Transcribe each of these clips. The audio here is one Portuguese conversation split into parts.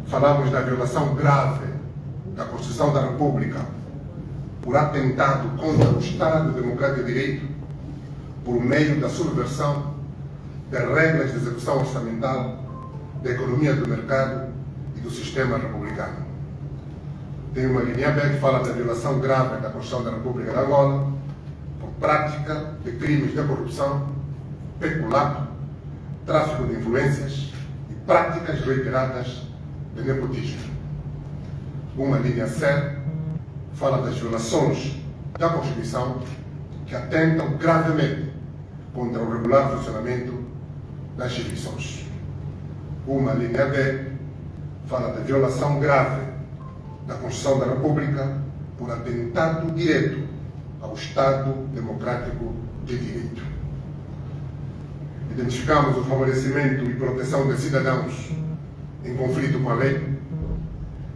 falamos da violação grave da Constituição da República por atentado contra o Estado Democrático de Direito por meio da subversão das regras de execução orçamental, da economia do mercado e do sistema republicano. Tem uma linha B que fala da violação grave da Constituição da República de Angola por prática de crimes de corrupção, peculato, tráfico de influências e práticas reiteradas de nepotismo. Uma linha C fala das violações da Constituição que atentam gravemente contra o regular funcionamento das instituições. Uma linha D fala da violação grave da Constituição da República por atentado direto ao Estado Democrático de Direito. Identificamos o favorecimento e proteção de cidadãos em conflito com a lei,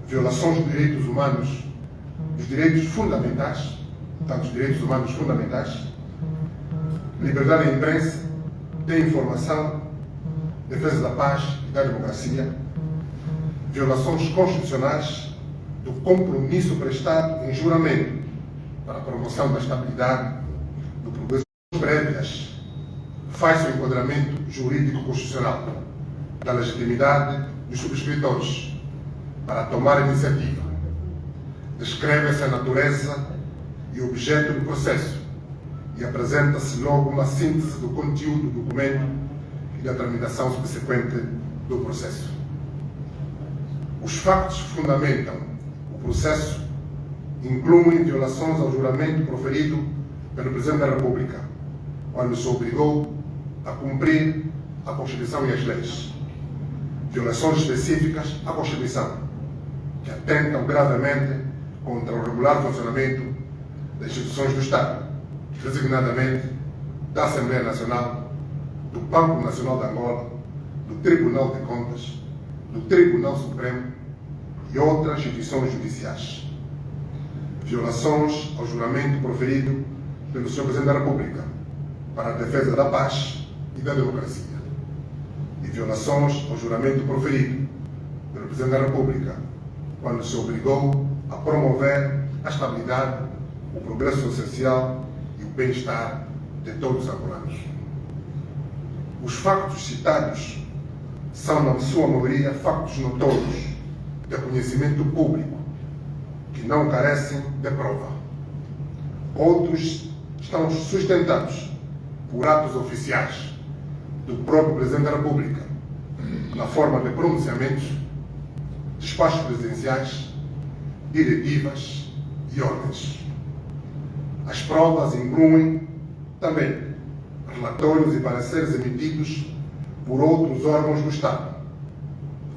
violações de direitos humanos, dos direitos fundamentais, tanto os direitos humanos fundamentais, liberdade da imprensa, de informação, defesa da paz e da democracia, violações constitucionais do compromisso prestado em juramento para a promoção da estabilidade, do progresso prévias, faz o enquadramento jurídico constitucional da legitimidade dos subscritores para tomar iniciativa. Descreve-se a natureza e objeto do processo e apresenta-se logo uma síntese do conteúdo do documento e da tramitação subsequente do processo. Os factos que fundamentam o processo incluem violações ao juramento proferido pelo Presidente da República, quando se obrigou a cumprir a Constituição e as leis. Violações específicas à Constituição, que atentam gravemente contra o regular funcionamento das instituições do Estado, designadamente da Assembleia Nacional, do Banco Nacional de Angola, do Tribunal de Contas, do Tribunal Supremo e outras instituições judiciais. Violações ao juramento proferido pelo Sr. Presidente da República para a defesa da paz e da democracia. E violações ao juramento proferido pelo Presidente da República quando se obrigou a promover a estabilidade, o progresso social e o bem-estar de todos os angolanos. Os factos citados são, na sua maioria, factos notórios de conhecimento público que não carecem de prova. Outros estão sustentados por atos oficiais do próprio Presidente da República, na forma de pronunciamentos, despachos presidenciais, diretivas e ordens. As provas incluem também relatórios e pareceres emitidos por outros órgãos do Estado.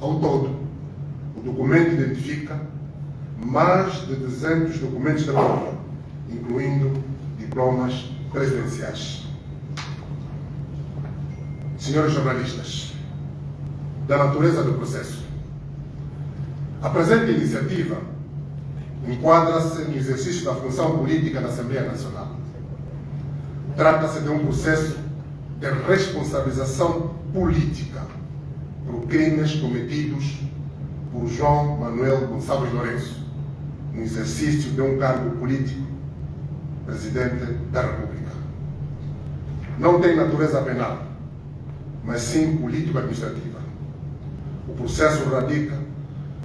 Ao todo, o documento identifica mais de 200 documentos de prova, incluindo diplomas presidenciais. Senhores jornalistas, da natureza do processo, a presente iniciativa enquadra-se no exercício da função política da Assembleia Nacional. Trata-se de um processo de responsabilização política por crimes cometidos por João Manuel Gonçalves Lourenço, no exercício de um cargo político, Presidente da República. Não tem natureza penal, mas sim político-administrativa. O processo radica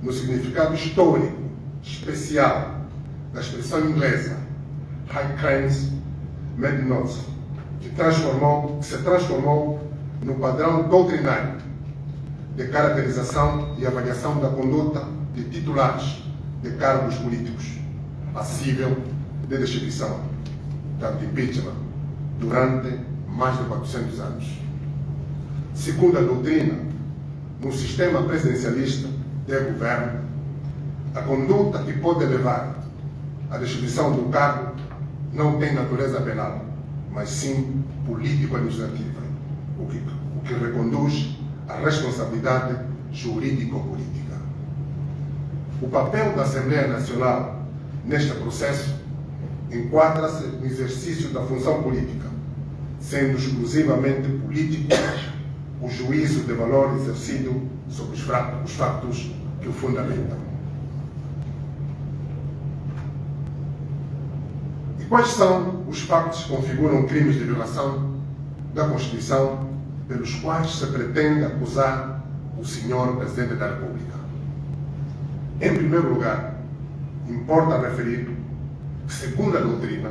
no significado histórico especial da expressão inglesa High Crimes Made Not, que se transformou no padrão doutrinário de caracterização e avaliação da conduta de titulares de cargos políticos, passível de destituição, tanto impeachment, durante mais de 400 anos. Segundo a doutrina, no sistema presidencialista de governo, a conduta que pode levar à destituição do cargo não tem natureza penal, mas sim político-administrativa, o que reconduz à responsabilidade jurídico-política. O papel da Assembleia Nacional neste processo enquadra-se no exercício da função política, sendo exclusivamente político o juízo de valor exercido sobre os factos que o fundamentam. E quais são os factos que configuram crimes de violação da Constituição pelos quais se pretende acusar o senhor Presidente da República? Em primeiro lugar, importa referir que, segundo a doutrina,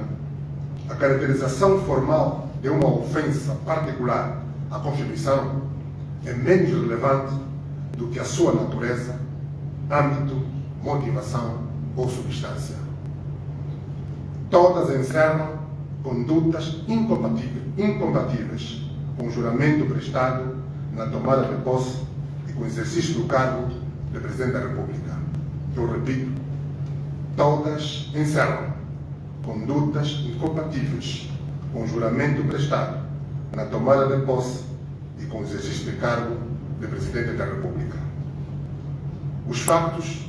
a caracterização formal de uma ofensa particular à Constituição é menos relevante do que a sua natureza, âmbito, motivação ou substância. Todas encerram condutas incompatíveis com o juramento prestado na tomada de posse e com o exercício do cargo de Presidente da República. Eu repito, todas encerram condutas incompatíveis com o juramento prestado na tomada de posse e com o exercício de cargo de Presidente da República. Os factos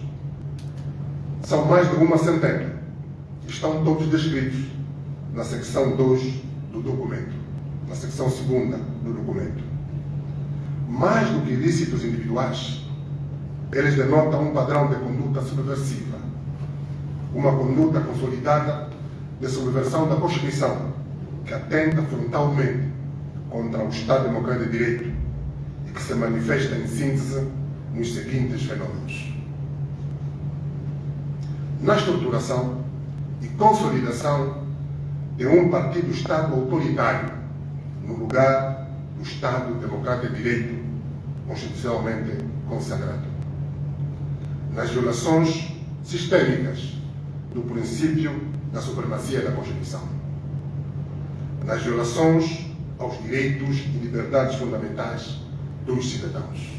são mais de uma centena. Estão todos descritos na secção 2 do documento, na secção 2ª do documento. Mais do que ilícitos individuais, eles denotam um padrão de conduta subversiva, uma conduta consolidada de subversão da Constituição, que atenta frontalmente contra o Estado Democrático de Direito e que se manifesta em síntese nos seguintes fenômenos: na estruturação e consolidação de um partido-Estado autoritário no lugar do Estado Democrático de Direito constitucionalmente consagrado, nas violações sistêmicas do princípio da supremacia da Constituição, nas violações aos direitos e liberdades fundamentais dos cidadãos,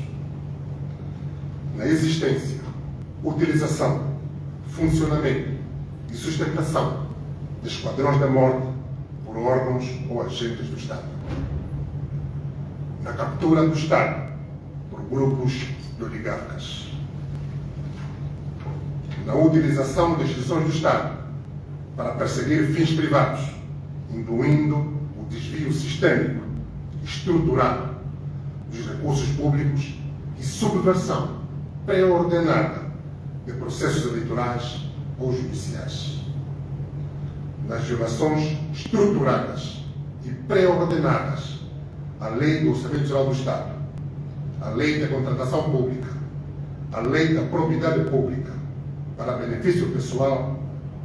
na existência, utilização, funcionamento e sustentação de esquadrões da morte por órgãos ou agentes do Estado, na captura do Estado por grupos de oligarcas, na utilização de instituições do Estado para perseguir fins privados, incluindo o desvio sistêmico, estruturado dos recursos públicos e subversão pré-ordenada de processos eleitorais ou judiciais, nas violações estruturadas e pré-ordenadas à Lei do Orçamento Geral do Estado, à Lei da Contratação Pública, à Lei da Probidade Pública, para benefício pessoal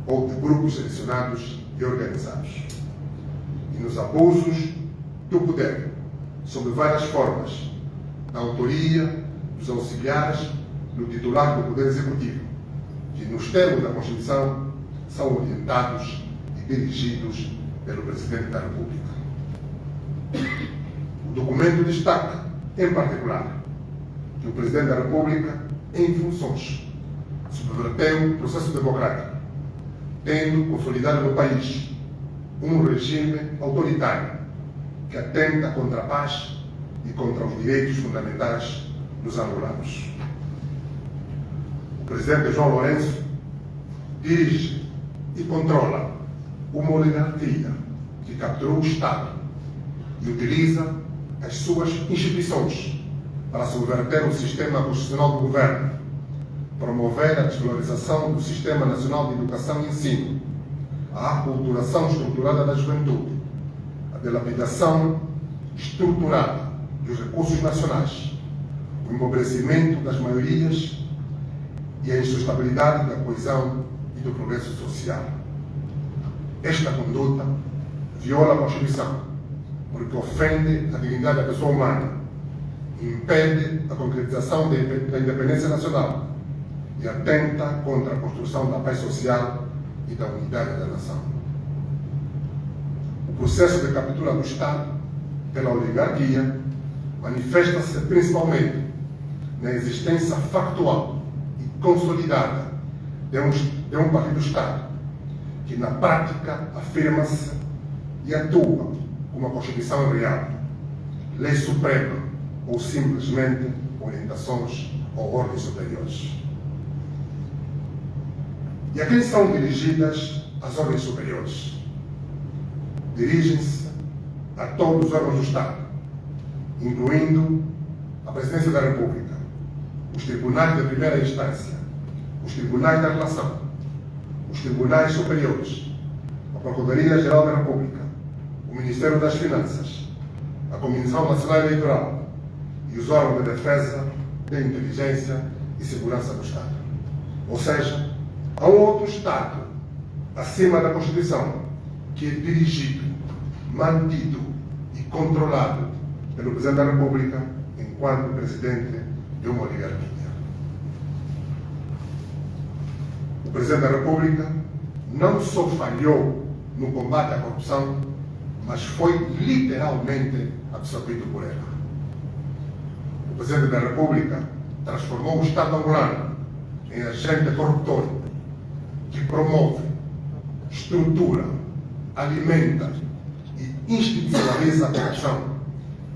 ou de grupos selecionados e organizados, e nos abusos do poder, sob várias formas, na autoria dos auxiliares do titular do Poder Executivo, que, nos termos da Constituição, são orientados e dirigidos pelo Presidente da República. O documento destaca, em particular, que o Presidente da República, em funções, subverteu o processo democrático, tendo consolidado no país um regime autoritário que atenta contra a paz e contra os direitos fundamentais dos angolanos. O Presidente João Lourenço dirige e controla uma oligarquia que capturou o Estado e utiliza as suas instituições para subverter o sistema constitucional do governo, promover a desvalorização do Sistema Nacional de Educação e Ensino, a aculturação estruturada da juventude, a dilapidação estruturada dos recursos nacionais, o empobrecimento das maiorias e a insustentabilidade da coesão e do progresso social. Esta conduta viola a Constituição, porque ofende a dignidade da pessoa humana, impede a concretização da independência nacional e atenta contra a construção da paz social e da unidade da nação. O processo de captura do Estado pela oligarquia manifesta-se principalmente na existência factual e consolidada de um partido-Estado que, na prática, afirma-se e atua como a Constituição real, lei suprema ou simplesmente orientações ou ordens superiores. E a quem são dirigidas as ordens superiores? Dirigem-se a todos os órgãos do Estado, incluindo a Presidência da República, os tribunais de primeira instância, os tribunais da relação, os tribunais superiores, a Procuradoria-Geral da República, o Ministério das Finanças, a Comissão Nacional Eleitoral e os órgãos de defesa, de inteligência e segurança do Estado. Ou seja, há um outro Estado acima da Constituição que é dirigido, mantido e controlado pelo Presidente da República enquanto Presidente de uma oligarquia. O Presidente da República não só falhou no combate à corrupção, mas foi literalmente absorvido por ela. O Presidente da República transformou o Estado angolano em agente corruptor que promove, estrutura, alimenta e institucionaliza a corrupção,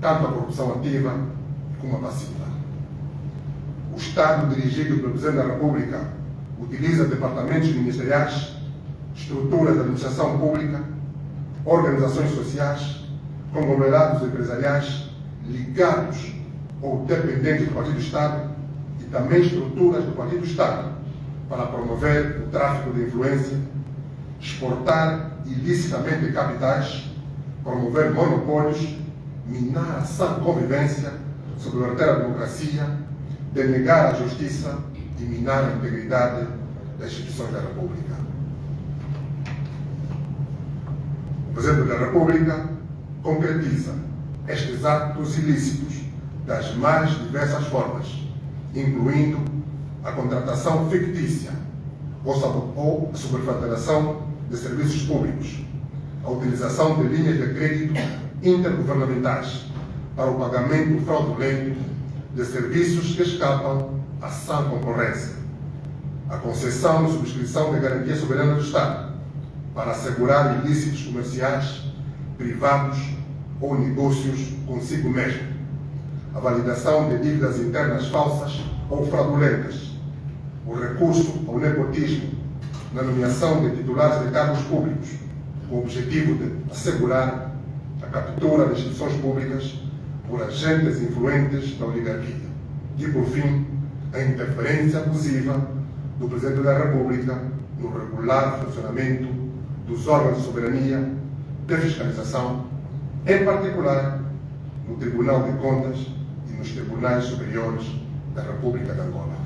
tanto a corrupção ativa como a passiva. O Estado dirigido pelo Presidente da República utiliza departamentos ministeriais, estruturas de administração pública, organizações sociais, conglomerados empresariais ligados ou dependentes do Partido do Estado e também estruturas do Partido do Estado para promover o tráfico de influência, exportar ilicitamente capitais, promover monopólios, minar a sã convivência, subverter a democracia, denegar a justiça e minar a integridade das instituições da República. O Presidente da República concretiza estes atos ilícitos das mais diversas formas, incluindo a contratação fictícia ou a superfaturação de serviços públicos, a utilização de linhas de crédito intergovernamentais para o pagamento fraudulento de serviços que escapam à sã concorrência, a concessão e subscrição de garantia soberana do Estado para assegurar ilícitos comerciais, privados ou negócios consigo mesmo, a validação de dívidas internas falsas ou fraudulentas, o recurso ao nepotismo na nomeação de titulares de cargos públicos, com o objetivo de assegurar a captura de instituições públicas por agentes influentes da oligarquia. E, por fim, a interferência abusiva do Presidente da República no regular funcionamento dos órgãos de soberania, de fiscalização, em particular no Tribunal de Contas e nos Tribunais Superiores da República de Angola.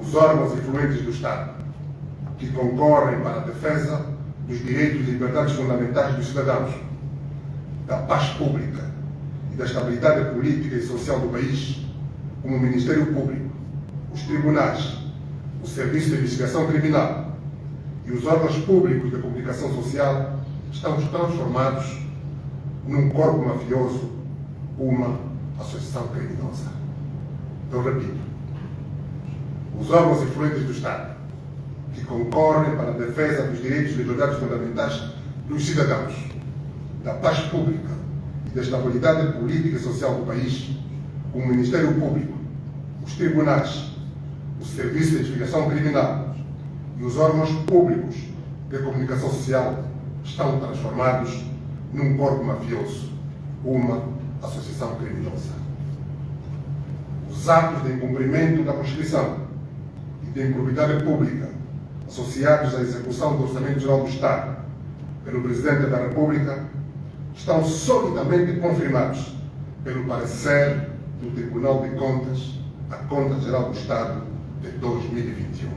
Os órgãos influentes do Estado, que concorrem para a defesa dos direitos e liberdades fundamentais dos cidadãos, da paz pública e da estabilidade política e social do país, como o Ministério Público, os tribunais, o Serviço de Investigação Criminal e os órgãos públicos de comunicação social, estão transformados num corpo mafioso, uma associação criminosa. Eu repito, os órgãos influentes do Estado, que concorrem para a defesa dos direitos e liberdades fundamentais dos cidadãos, da paz pública e da estabilidade política e social do país, como o Ministério Público, os tribunais, o Serviço de Investigação Criminal e os órgãos públicos de comunicação social, estão transformados num corpo mafioso, uma associação criminosa. Os atos de incumprimento da Constituição e de improbidade pública associados à execução do Orçamento Geral do Estado pelo Presidente da República estão solidamente confirmados pelo parecer do Tribunal de Contas, a Conta Geral do Estado de 2021.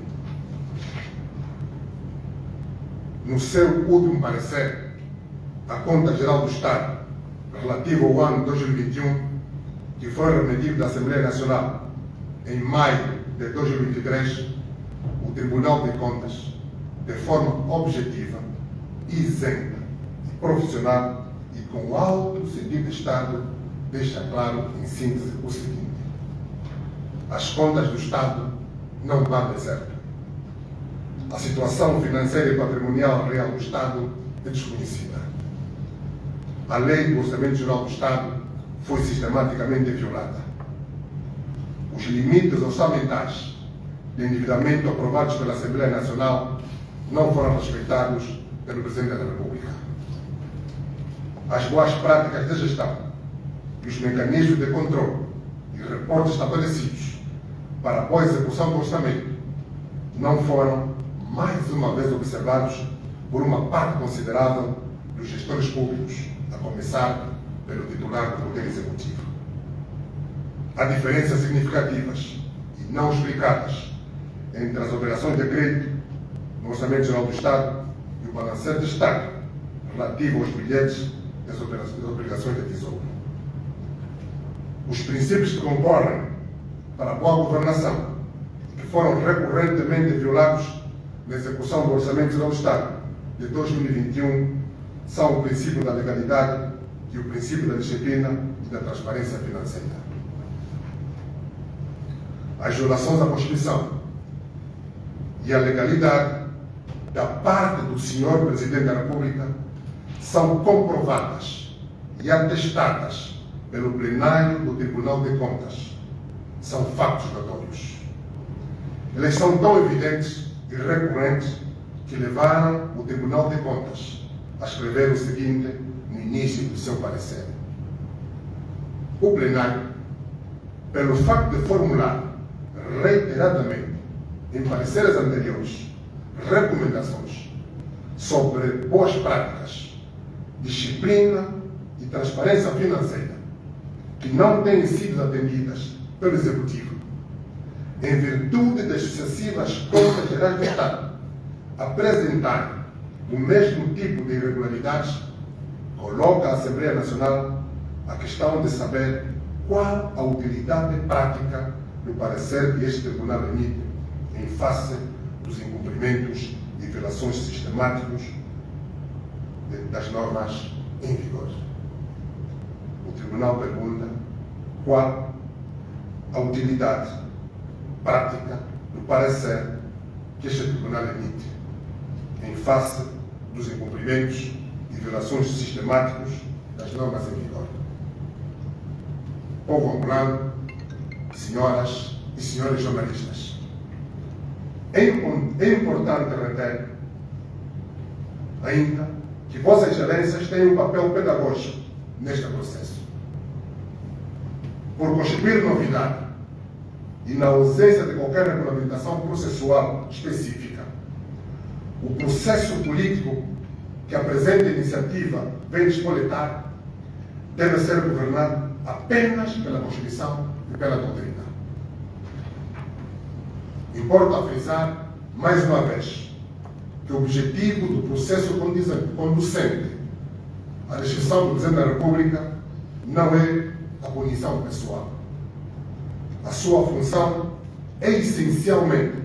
No seu último parecer, a Conta Geral do Estado, relativo ao ano 2021, que foi remetido à Assembleia Nacional em maio de 2023, o Tribunal de Contas, de forma objetiva, isenta, profissional e com alto sentido de Estado, deixa claro, em síntese, o seguinte: as contas do Estado não batem certo. A situação financeira e patrimonial real do Estado é desconhecida. A lei do Orçamento Geral do Estado foi sistematicamente violada. Os limites orçamentais de endividamento aprovados pela Assembleia Nacional não foram respeitados pelo Presidente da República. As boas práticas de gestão e os mecanismos de controle e reportes estabelecidos para a boa execução do orçamento não foram, mais uma vez, observados por uma parte considerável dos gestores públicos, a começar pelo titular do Poder Executivo. Há diferenças significativas e não explicadas entre as operações de crédito no Orçamento Geral do Estado e o balancete de destaque relativo aos bilhetes das obrigações de tesouro. Os princípios que concorrem para a boa governação e que foram recorrentemente violados na execução do Orçamento Geral do Estado de 2021 são o princípio da legalidade e o princípio da disciplina e da transparência financeira. As violações à Constituição e à legalidade da parte do Sr. Presidente da República são comprovadas e atestadas pelo plenário do Tribunal de Contas. São fatos notórios. Elas são tão evidentes e recorrentes que levaram o Tribunal de Contas a escrever o seguinte no início do seu parecer. O plenário, pelo facto de formular reiteradamente em pareceres anteriores recomendações sobre boas práticas, disciplina e transparência financeira que não têm sido atendidas pelo Executivo, em virtude das sucessivas contas gerais do Estado apresentarem o mesmo tipo de irregularidades, coloca a Assembleia Nacional a questão de saber qual a utilidade prática do parecer que este Tribunal emite em face dos incumprimentos e violações sistemáticos das normas em vigor. O Tribunal pergunta qual a utilidade prática do parecer que este Tribunal emite em face dos incumprimentos e violações sistemáticos das normas em vigor. Povo angolano, senhoras e senhores jornalistas, é importante reter ainda que Vossas Excelências têm um papel pedagógico neste processo. Por constituir novidade e na ausência de qualquer regulamentação processual específica, o processo político que a presente iniciativa vem despoletar deve ser governado apenas pela Constituição e pela doutrina. Importa frisar, mais uma vez, que o objetivo do processo conducente à restrição do Presidente da República não é a punição pessoal. A sua função é essencialmente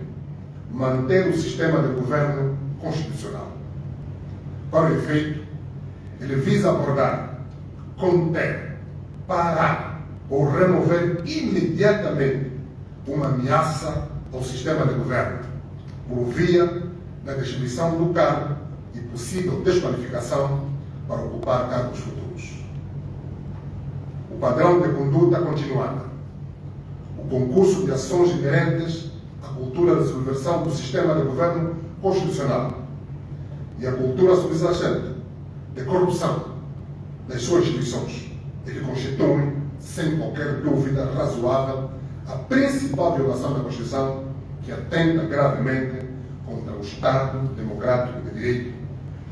manter o sistema de governo constitucional. Para o efeito, ele visa abordar, conter, parar ou remover imediatamente uma ameaça ao sistema de governo, por via da destituição do cargo e possível desqualificação para ocupar cargos futuros. O padrão de conduta continuada, o concurso de ações inerentes à cultura de subversão do sistema de governo constitucional e a cultura subjacente de corrupção das suas instituições, e que constituem, sem qualquer dúvida razoável, a principal violação da Constituição, que atenta gravemente contra o Estado Democrático de Direito,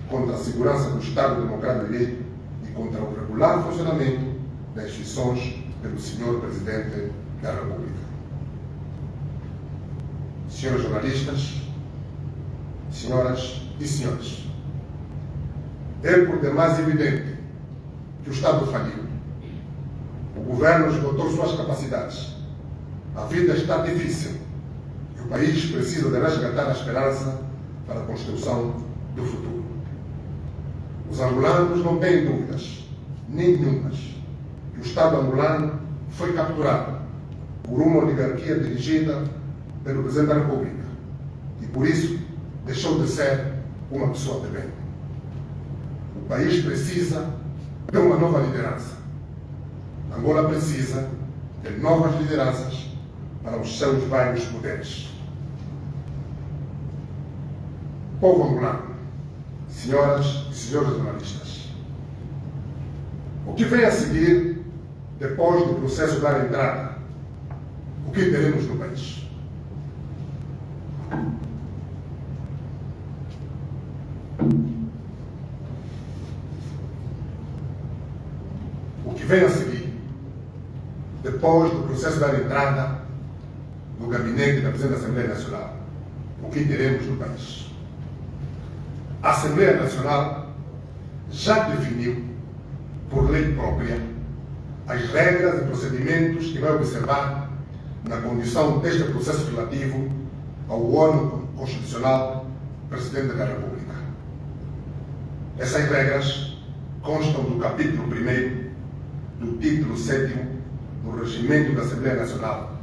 contra a segurança do Estado Democrático de Direito e contra o regular funcionamento das instituições pelo Sr. Presidente da República. Senhores jornalistas, senhoras e senhores, é por demais evidente que o Estado faliu. O governo esgotou suas capacidades. A vida está difícil e o país precisa de resgatar a esperança para a construção do futuro. Os angolanos não têm dúvidas nenhumas que o Estado angolano foi capturado por uma oligarquia dirigida pelo Presidente da República e, por isso, deixou de ser uma pessoa de bem. O país precisa de uma nova liderança. Angola precisa de novas lideranças para os seus vários poderes. Povo angolano, senhoras e senhores jornalistas, o que vem a seguir, depois do processo dar entrada o que teremos no país. O que vem a seguir, depois do processo da entrada no gabinete da Presidente da Assembleia Nacional, o que teremos no país. A Assembleia Nacional já definiu, por lei própria, as regras e procedimentos que vai observar na condução deste processo relativo ao órgão constitucional Presidente da República. Essas regras constam do capítulo 1º do título 7º do Regimento da Assembleia Nacional,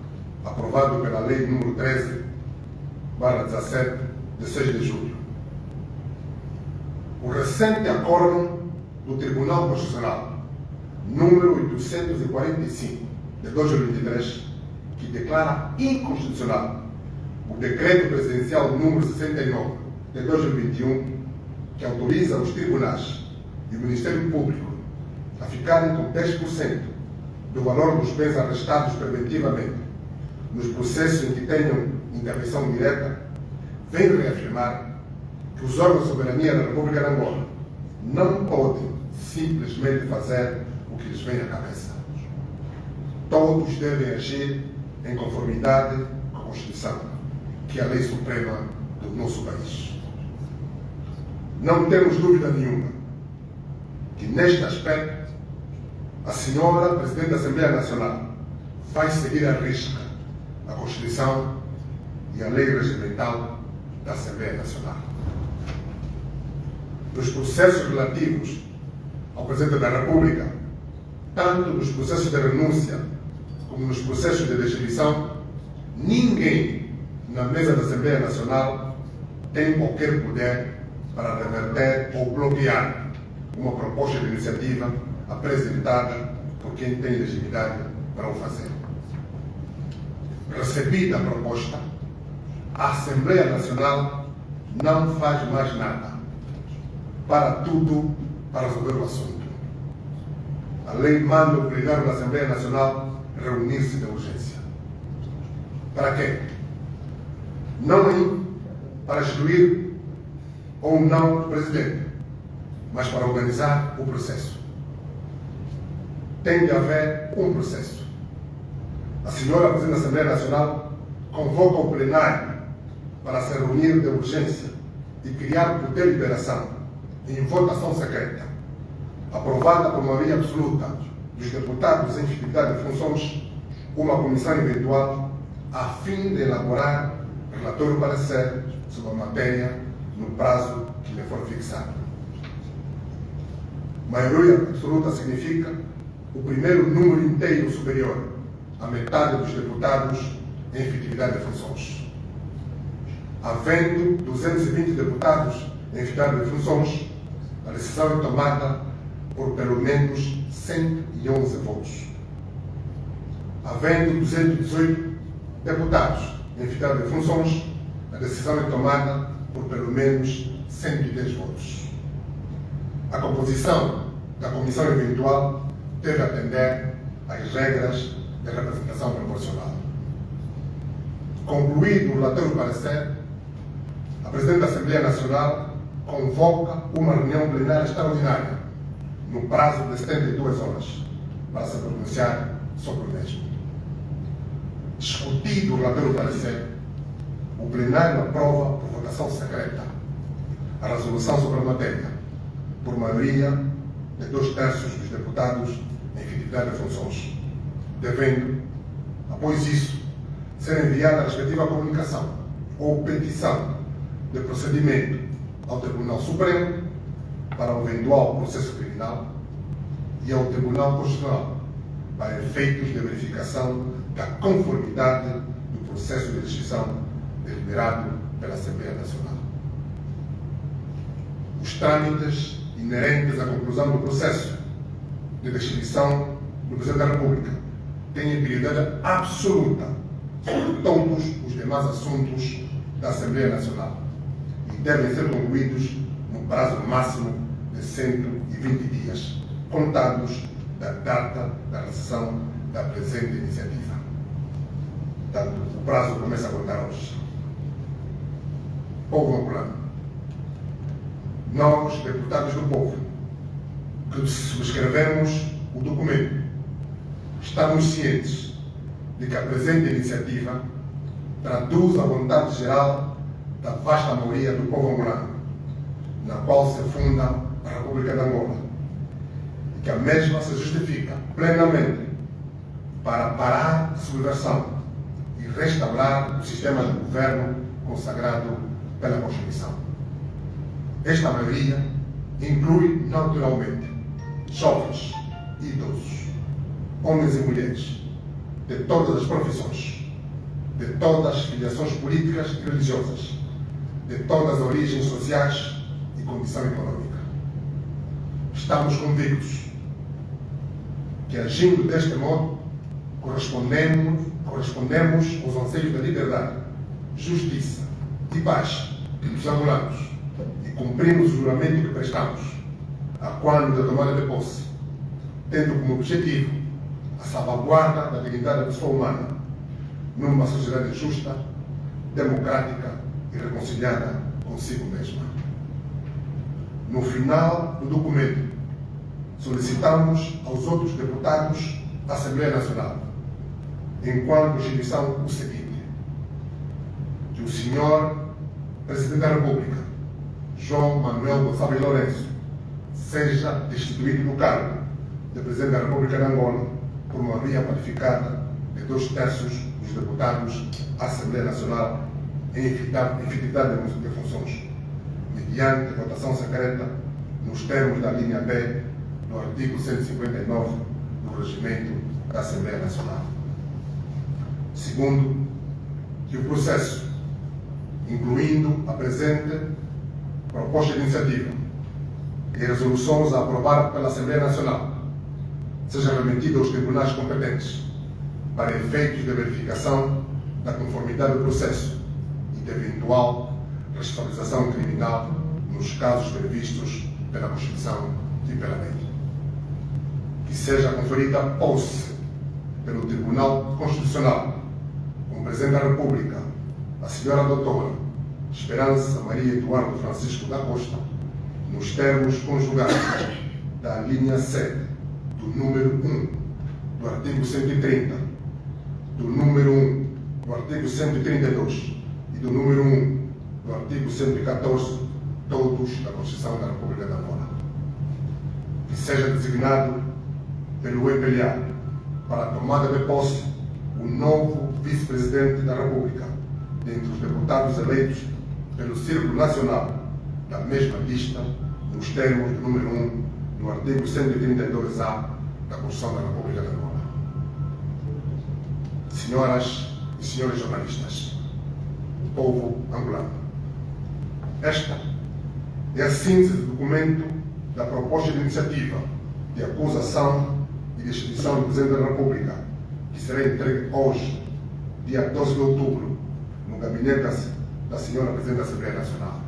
aprovado pela Lei nº 13/17, de 6 de julho. O recente acórdão do Tribunal Constitucional, número 845, de 2023, que declara inconstitucional o Decreto Presidencial número 69, de 2021, que autoriza os tribunais e o Ministério Público a ficarem com 10% do valor dos bens arrestados preventivamente nos processos em que tenham intervenção direta, vem reafirmar que os órgãos de soberania da República de Angola não podem simplesmente fazer o que lhes vem à cabeça. Todos devem agir em conformidade com a Constituição, que é a lei suprema do nosso país. Não temos dúvida nenhuma que, neste aspecto, a senhora Presidente da Assembleia Nacional vai seguir à risca a Constituição e a lei regimental da Assembleia Nacional. Nos processos relativos ao Presidente da República, tanto nos processos de renúncia como nos processos de destituição, ninguém na mesa da Assembleia Nacional tem qualquer poder para reverter ou bloquear uma proposta de iniciativa apresentada por quem tem legitimidade para o fazer. Recebida a proposta, a Assembleia Nacional não faz mais nada. Para tudo para resolver o assunto. A lei manda o plenário da Assembleia Nacional reunir-se de urgência. Para quê? Não para excluir ou não o Presidente, mas para organizar o processo. Tem de haver um processo. A senhora Presidente da Assembleia Nacional convoca o plenário para se reunir de urgência e criar por deliberação em votação secreta, aprovada por maioria absoluta dos deputados em efetividade de funções, uma comissão eventual a fim de elaborar relatório e parecer sobre a matéria no prazo que lhe for fixado. Maioria absoluta significa o primeiro número inteiro superior à metade dos deputados em efetividade de funções. Havendo 220 deputados em efetividade de funções, a decisão é tomada por pelo menos 111 votos. Havendo 218 deputados em efetividade de funções, a decisão é tomada por pelo menos 110 votos. A composição da comissão eventual deve atender às regras de representação proporcional. Concluído o relatório parecer, a Presidente da Assembleia Nacional convoca uma reunião plenária extraordinária no prazo de 72 horas para se pronunciar sobre o mesmo. Discutido o relatório parecer, o plenário aprova por votação secreta a resolução sobre a matéria por maioria de 2/3 dos deputados em efetividade de funções, devendo, após isso, ser enviada a respectiva comunicação ou petição de procedimento ao Tribunal Supremo para o eventual processo criminal e ao Tribunal Constitucional para efeitos de verificação da conformidade do processo de decisão deliberado pela Assembleia Nacional. Os trâmites inerentes à conclusão do processo de destituição do Presidente da República têm prioridade absoluta sobre todos os demais assuntos da Assembleia Nacional e devem ser concluídos no prazo máximo de 120 dias, contados da data da recepção da presente iniciativa. Portanto, o prazo começa a contar hoje. Povo angolano, nós, deputados do povo, que subscrevemos o documento, estamos cientes de que a presente iniciativa traduz a vontade geral da vasta maioria do povo angolano, na qual se funda a República de Angola, e que a mesma se justifica plenamente para parar a subversão e restaurar o sistema de governo consagrado pela Constituição. Esta maioria inclui, naturalmente, jovens e idosos, homens e mulheres, de todas as profissões, de todas as filiações políticas e religiosas, de todas as origens sociais e condição econômica. Estamos convictos que, agindo deste modo, correspondemos aos anseios da liberdade, justiça e paz dos angolanos e cumprimos o juramento que prestamos a quando da tomada de posse, tendo como objetivo a salvaguarda da dignidade da pessoa humana numa sociedade justa, democrática e reconciliada consigo mesma. No final do documento, solicitamos aos outros deputados da Assembleia Nacional, enquanto instituição, o seguinte: que o senhor Presidente da República, João Manuel Gonçalves Lourenço, seja destituído do cargo de Presidente da República de Angola por maioria qualificada de 2/3 dos deputados à Assembleia Nacional em efetividade de funções, mediante votação secreta nos termos da linha B do artigo 159 do Regimento da Assembleia Nacional. Segundo, que o processo, incluindo a presente proposta de iniciativa e resoluções a aprovar pela Assembleia Nacional, seja remetido aos tribunais competentes para efeitos de verificação da conformidade do processo e de eventual responsabilização criminal nos casos previstos pela Constituição e pela lei. Que seja conferida posse pelo Tribunal Constitucional como Presidente da República a senhora doutora Esperança Maria Eduardo Francisco da Costa, nos termos conjugados da linha 7 do número 1 do artigo 130, do número 1 do artigo 132 e do número 1 do artigo 114, todos da Constituição da República de Angola. Que seja designado pelo EPLA para a tomada de posse o novo vice-presidente da República, dentre os deputados eleitos pelo Círculo Nacional da mesma lista, nos termos do número 1 do artigo 132-A da Constituição da República de Angola. Senhoras e senhores jornalistas, o povo angolano, esta é a síntese do documento da proposta de iniciativa de acusação e destituição do Presidente da República, que será entregue hoje, dia 12 de outubro, no gabinete da senhora Presidente da Assembleia Nacional.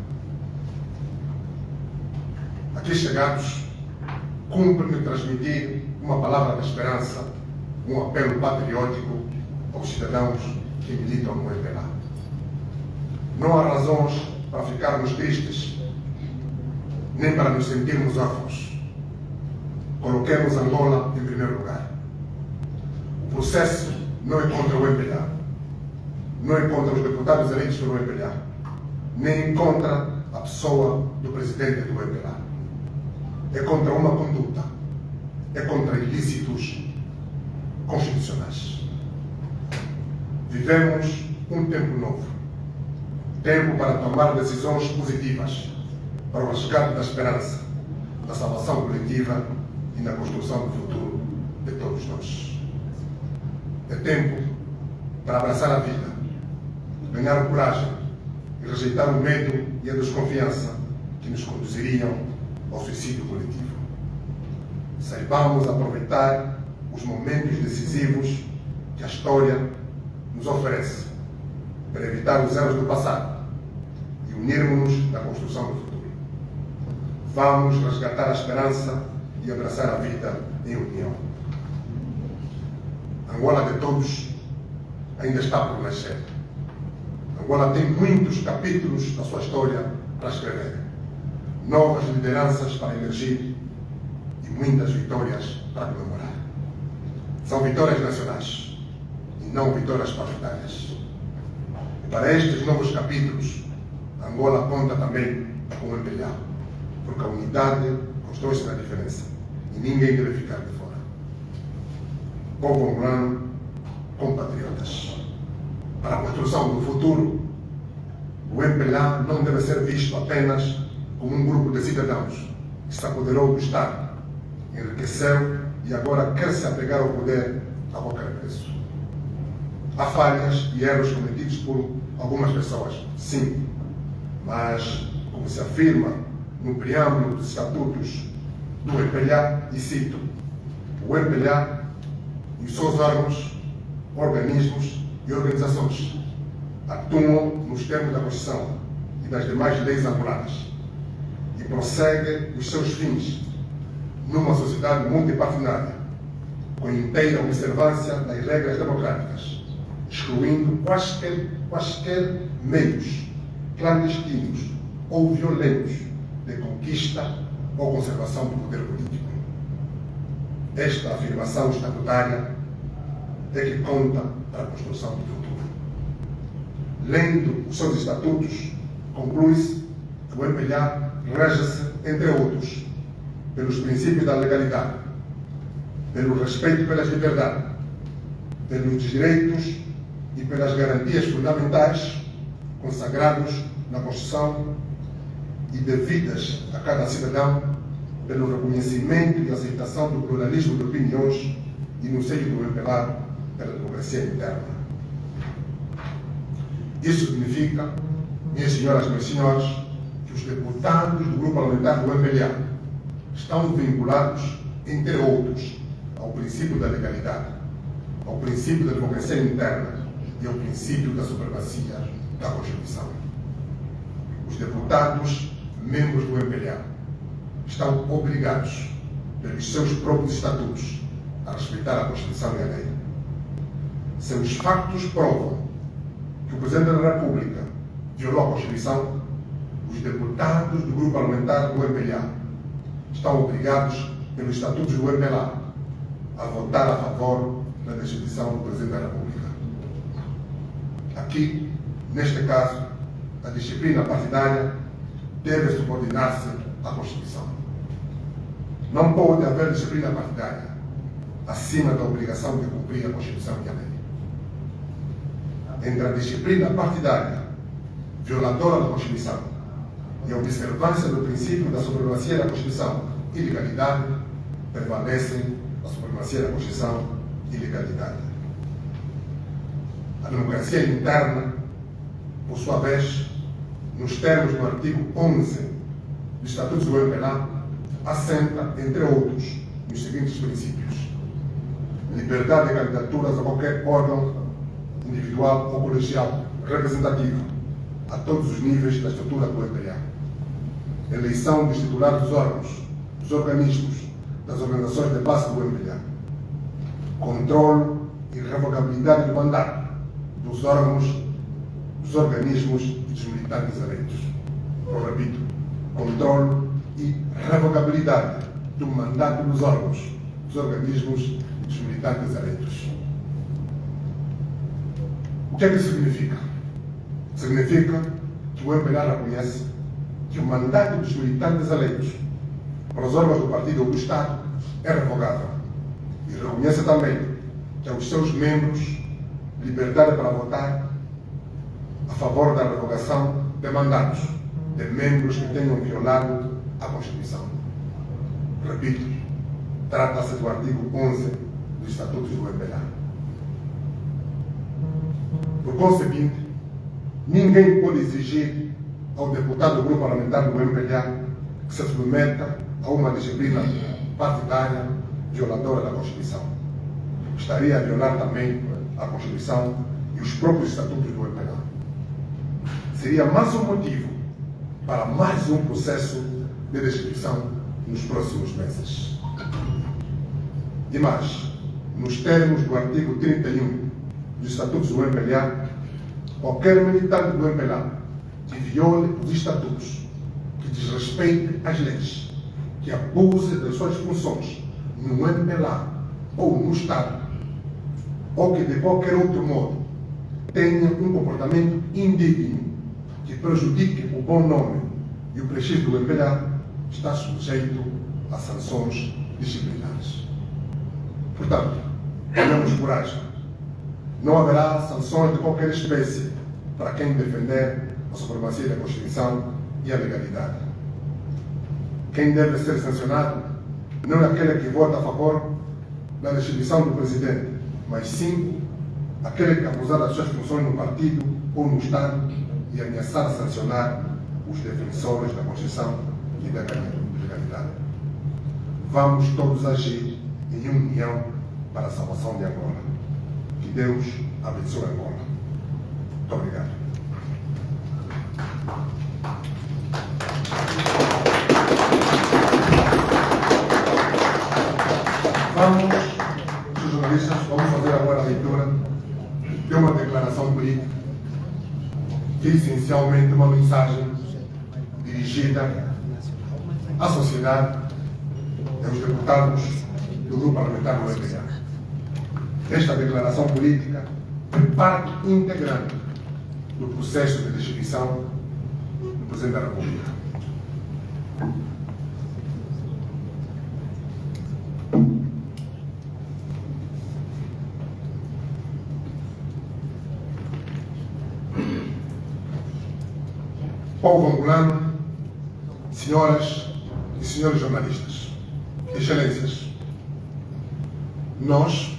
Aqui chegados, cumpre-me transmitir uma palavra de esperança, um apelo patriótico aos cidadãos que militam no EPLA. Não há razões para ficarmos tristes, nem para nos sentirmos órfãos. Coloquemos Angola em primeiro lugar. O processo não é contra o EPLA, não é contra os deputados eleitos pelo EPLA, nem contra a pessoa do presidente do EPLA. É contra uma conduta, é contra ilícitos constitucionais. Vivemos um tempo novo, tempo para tomar decisões positivas para o resgate da esperança, da salvação coletiva e na construção do futuro de todos nós. É tempo para abraçar a vida, ganhar coragem e rejeitar o medo e a desconfiança que nos conduziriam ao suicídio coletivo. Saibamos aproveitar os momentos decisivos que a história nos oferece para evitar os erros do passado e unirmos-nos na construção do futuro. Vamos resgatar a esperança e abraçar a vida em união. Angola de todos, ainda está por nascer. Angola tem muitos capítulos da sua história para escrever, novas lideranças para emergir e muitas vitórias para comemorar. São vitórias nacionais e não vitórias partidárias. E para estes novos capítulos, Angola conta também com o empenhar, porque a unidade constrói-se na diferença e ninguém deve ficar de fora. Povo angolano, compatriotas, para a construção do futuro, o MPLA não deve ser visto apenas como um grupo de cidadãos que se apoderou do Estado, enriqueceu e agora quer se apegar ao poder a qualquer preço. Há falhas e erros cometidos por algumas pessoas, sim, mas, como se afirma no preâmbulo dos estatutos do MPLA, e cito, o MPLA e os seus órgãos, organismos e organizações atuam nos termos da Constituição e das demais leis angolanas e prossegue os seus fins numa sociedade multipartidária, com inteira observância das regras democráticas, excluindo quaisquer meios clandestinos ou violentos de conquista ou conservação do poder político. Esta afirmação estatutária é que conta para a construção do futuro. Lendo os seus estatutos, conclui-se que o MPLA rege-se, entre outros, pelos princípios da legalidade, pelo respeito pelas liberdades, pelos direitos e pelas garantias fundamentais consagrados na Constituição e devidas a cada cidadão, pelo reconhecimento e aceitação do pluralismo de opiniões e, no seio do MPLA, pela democracia interna. Isso significa, minhas senhoras e meus senhores, que os deputados do grupo parlamentar do MPLA estão vinculados, entre outros, ao princípio da legalidade, ao princípio da democracia interna e ao princípio da supremacia da Constituição. Os deputados, membros do MPLA, estão obrigados, pelos seus próprios estatutos, a respeitar a Constituição e a lei. Se os factos provam que o Presidente da República violou a Constituição, os deputados do grupo parlamentar do MPLA estão obrigados, pelos estatutos do MPLA, a votar a favor da destituição do Presidente da República. Aqui, neste caso, a disciplina partidária deve subordinar-se à Constituição. Não pode haver disciplina partidária acima da obrigação de cumprir a Constituição e a lei. Entre a disciplina partidária, violadora da Constituição, e a observância do princípio da supremacia da Constituição e legalidade, prevalecem a supremacia da Constituição e legalidade. A democracia interna, por sua vez, nos termos do artigo 11 do Estatuto do MPLA, assenta, entre outros, nos seguintes princípios: liberdade de candidaturas a qualquer órgão individual ou colegial representativo a todos os níveis da estrutura do MPLA, eleição dos titulares dos órgãos, dos organismos, das organizações de base do MPLA, controle e revogabilidade do mandato dos órgãos, dos organismos e dos militantes eleitos. Eu repito, controle e revogabilidade do mandato dos órgãos, dos organismos e dos militantes eleitos. O que é que isso significa? Significa que o MPLA reconhece que o mandato dos militantes eleitos para os órgãos do partido ou do Estado é revogável e reconhece também que aos seus membros liberdade para votar a favor da revogação de mandatos de membros que tenham violado a Constituição. Repito, trata-se do artigo 11 dos Estatutos do MPLA. Por conseguinte, ninguém pode exigir ao deputado do grupo parlamentar do MPLA que se submeta a uma disciplina partidária violadora da Constituição. Estaria a violar também a Constituição e os próprios estatutos do MPLA. Seria mais um motivo para mais um processo de destituição nos próximos meses. E mais, nos termos do artigo 31 dos estatutos do MPLA, qualquer militante do MPLA que viole os estatutos, que desrespeite as leis, que abuse das suas funções no MPLA ou no Estado, ou que de qualquer outro modo tenha um comportamento indigno que prejudique o bom nome e o prestígio do MPLA, está sujeito a sanções disciplinares. Portanto, tenhamos coragem. Não haverá sanções de qualquer espécie para quem defender a supremacia da Constituição e a legalidade. Quem deve ser sancionado não é aquele que vota a favor da destituição do presidente, mas sim aquele que abusar das suas funções no partido ou no Estado e ameaçar sancionar os defensores da Constituição e da legalidade. Vamos todos agir em união para a salvação de Angola. Que Deus abençoe Angola. Muito obrigado. Vamos, os jornalistas, vamos fazer agora a leitura de uma declaração política que é essencialmente uma mensagem dirigida à sociedade e aos deputados do grupo parlamentar do MPLA. Esta declaração política é parte integrante do processo de destituição do Presidente da República. Povo angolano, senhoras e senhores jornalistas, excelências, nós,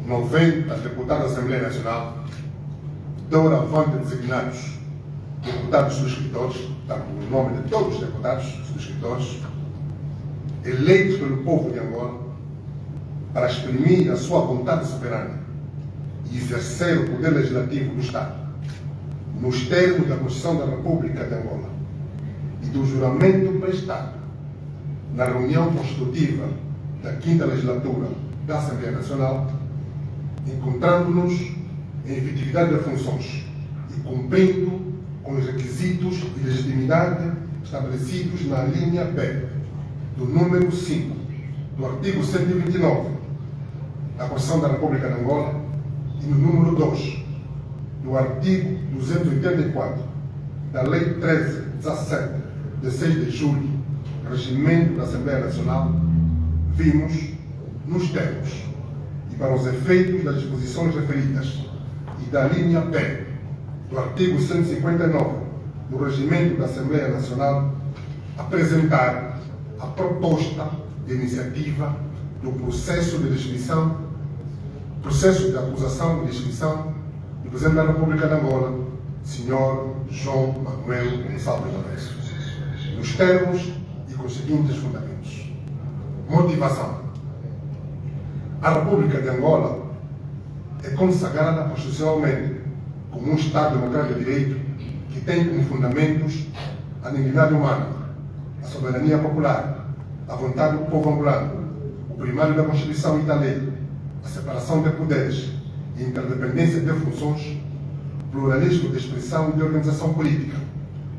90 deputados da Assembleia Nacional, doravante designados deputados subscritores, está o nome de todos os deputados subscritores, eleitos pelo povo de Angola, para exprimir a sua vontade soberana e exercer o poder legislativo do Estado, nos termos da Constituição da República de Angola e do juramento prestado na reunião constitutiva da 5ª Legislatura da Assembleia Nacional, encontrando-nos em efetividade de funções e cumprindo com os requisitos de legitimidade estabelecidos na linha B do número 5 do artigo 129 da Constituição da República de Angola e no número 2 do artigo 284 da Lei 1317 de 6 de julho, Regimento da Assembleia Nacional, vimos, nos termos e para os efeitos das disposições referidas e da linha B do artigo 159 do Regimento da Assembleia Nacional, apresentar a proposta de iniciativa do processo de destituição, processo de acusação de destituição do Presidente da República de Angola, Sr. João Manuel Gonçalves Lourenço, nos termos e com os seguintes fundamentos. Motivação. A República de Angola é consagrada constitucionalmente como um Estado democrático de direito que tem como fundamentos a dignidade humana, a soberania popular, a vontade do povo angolano, o primário da Constituição e da lei, a separação de poderes e interdependência de funções, pluralismo de expressão e de organização política,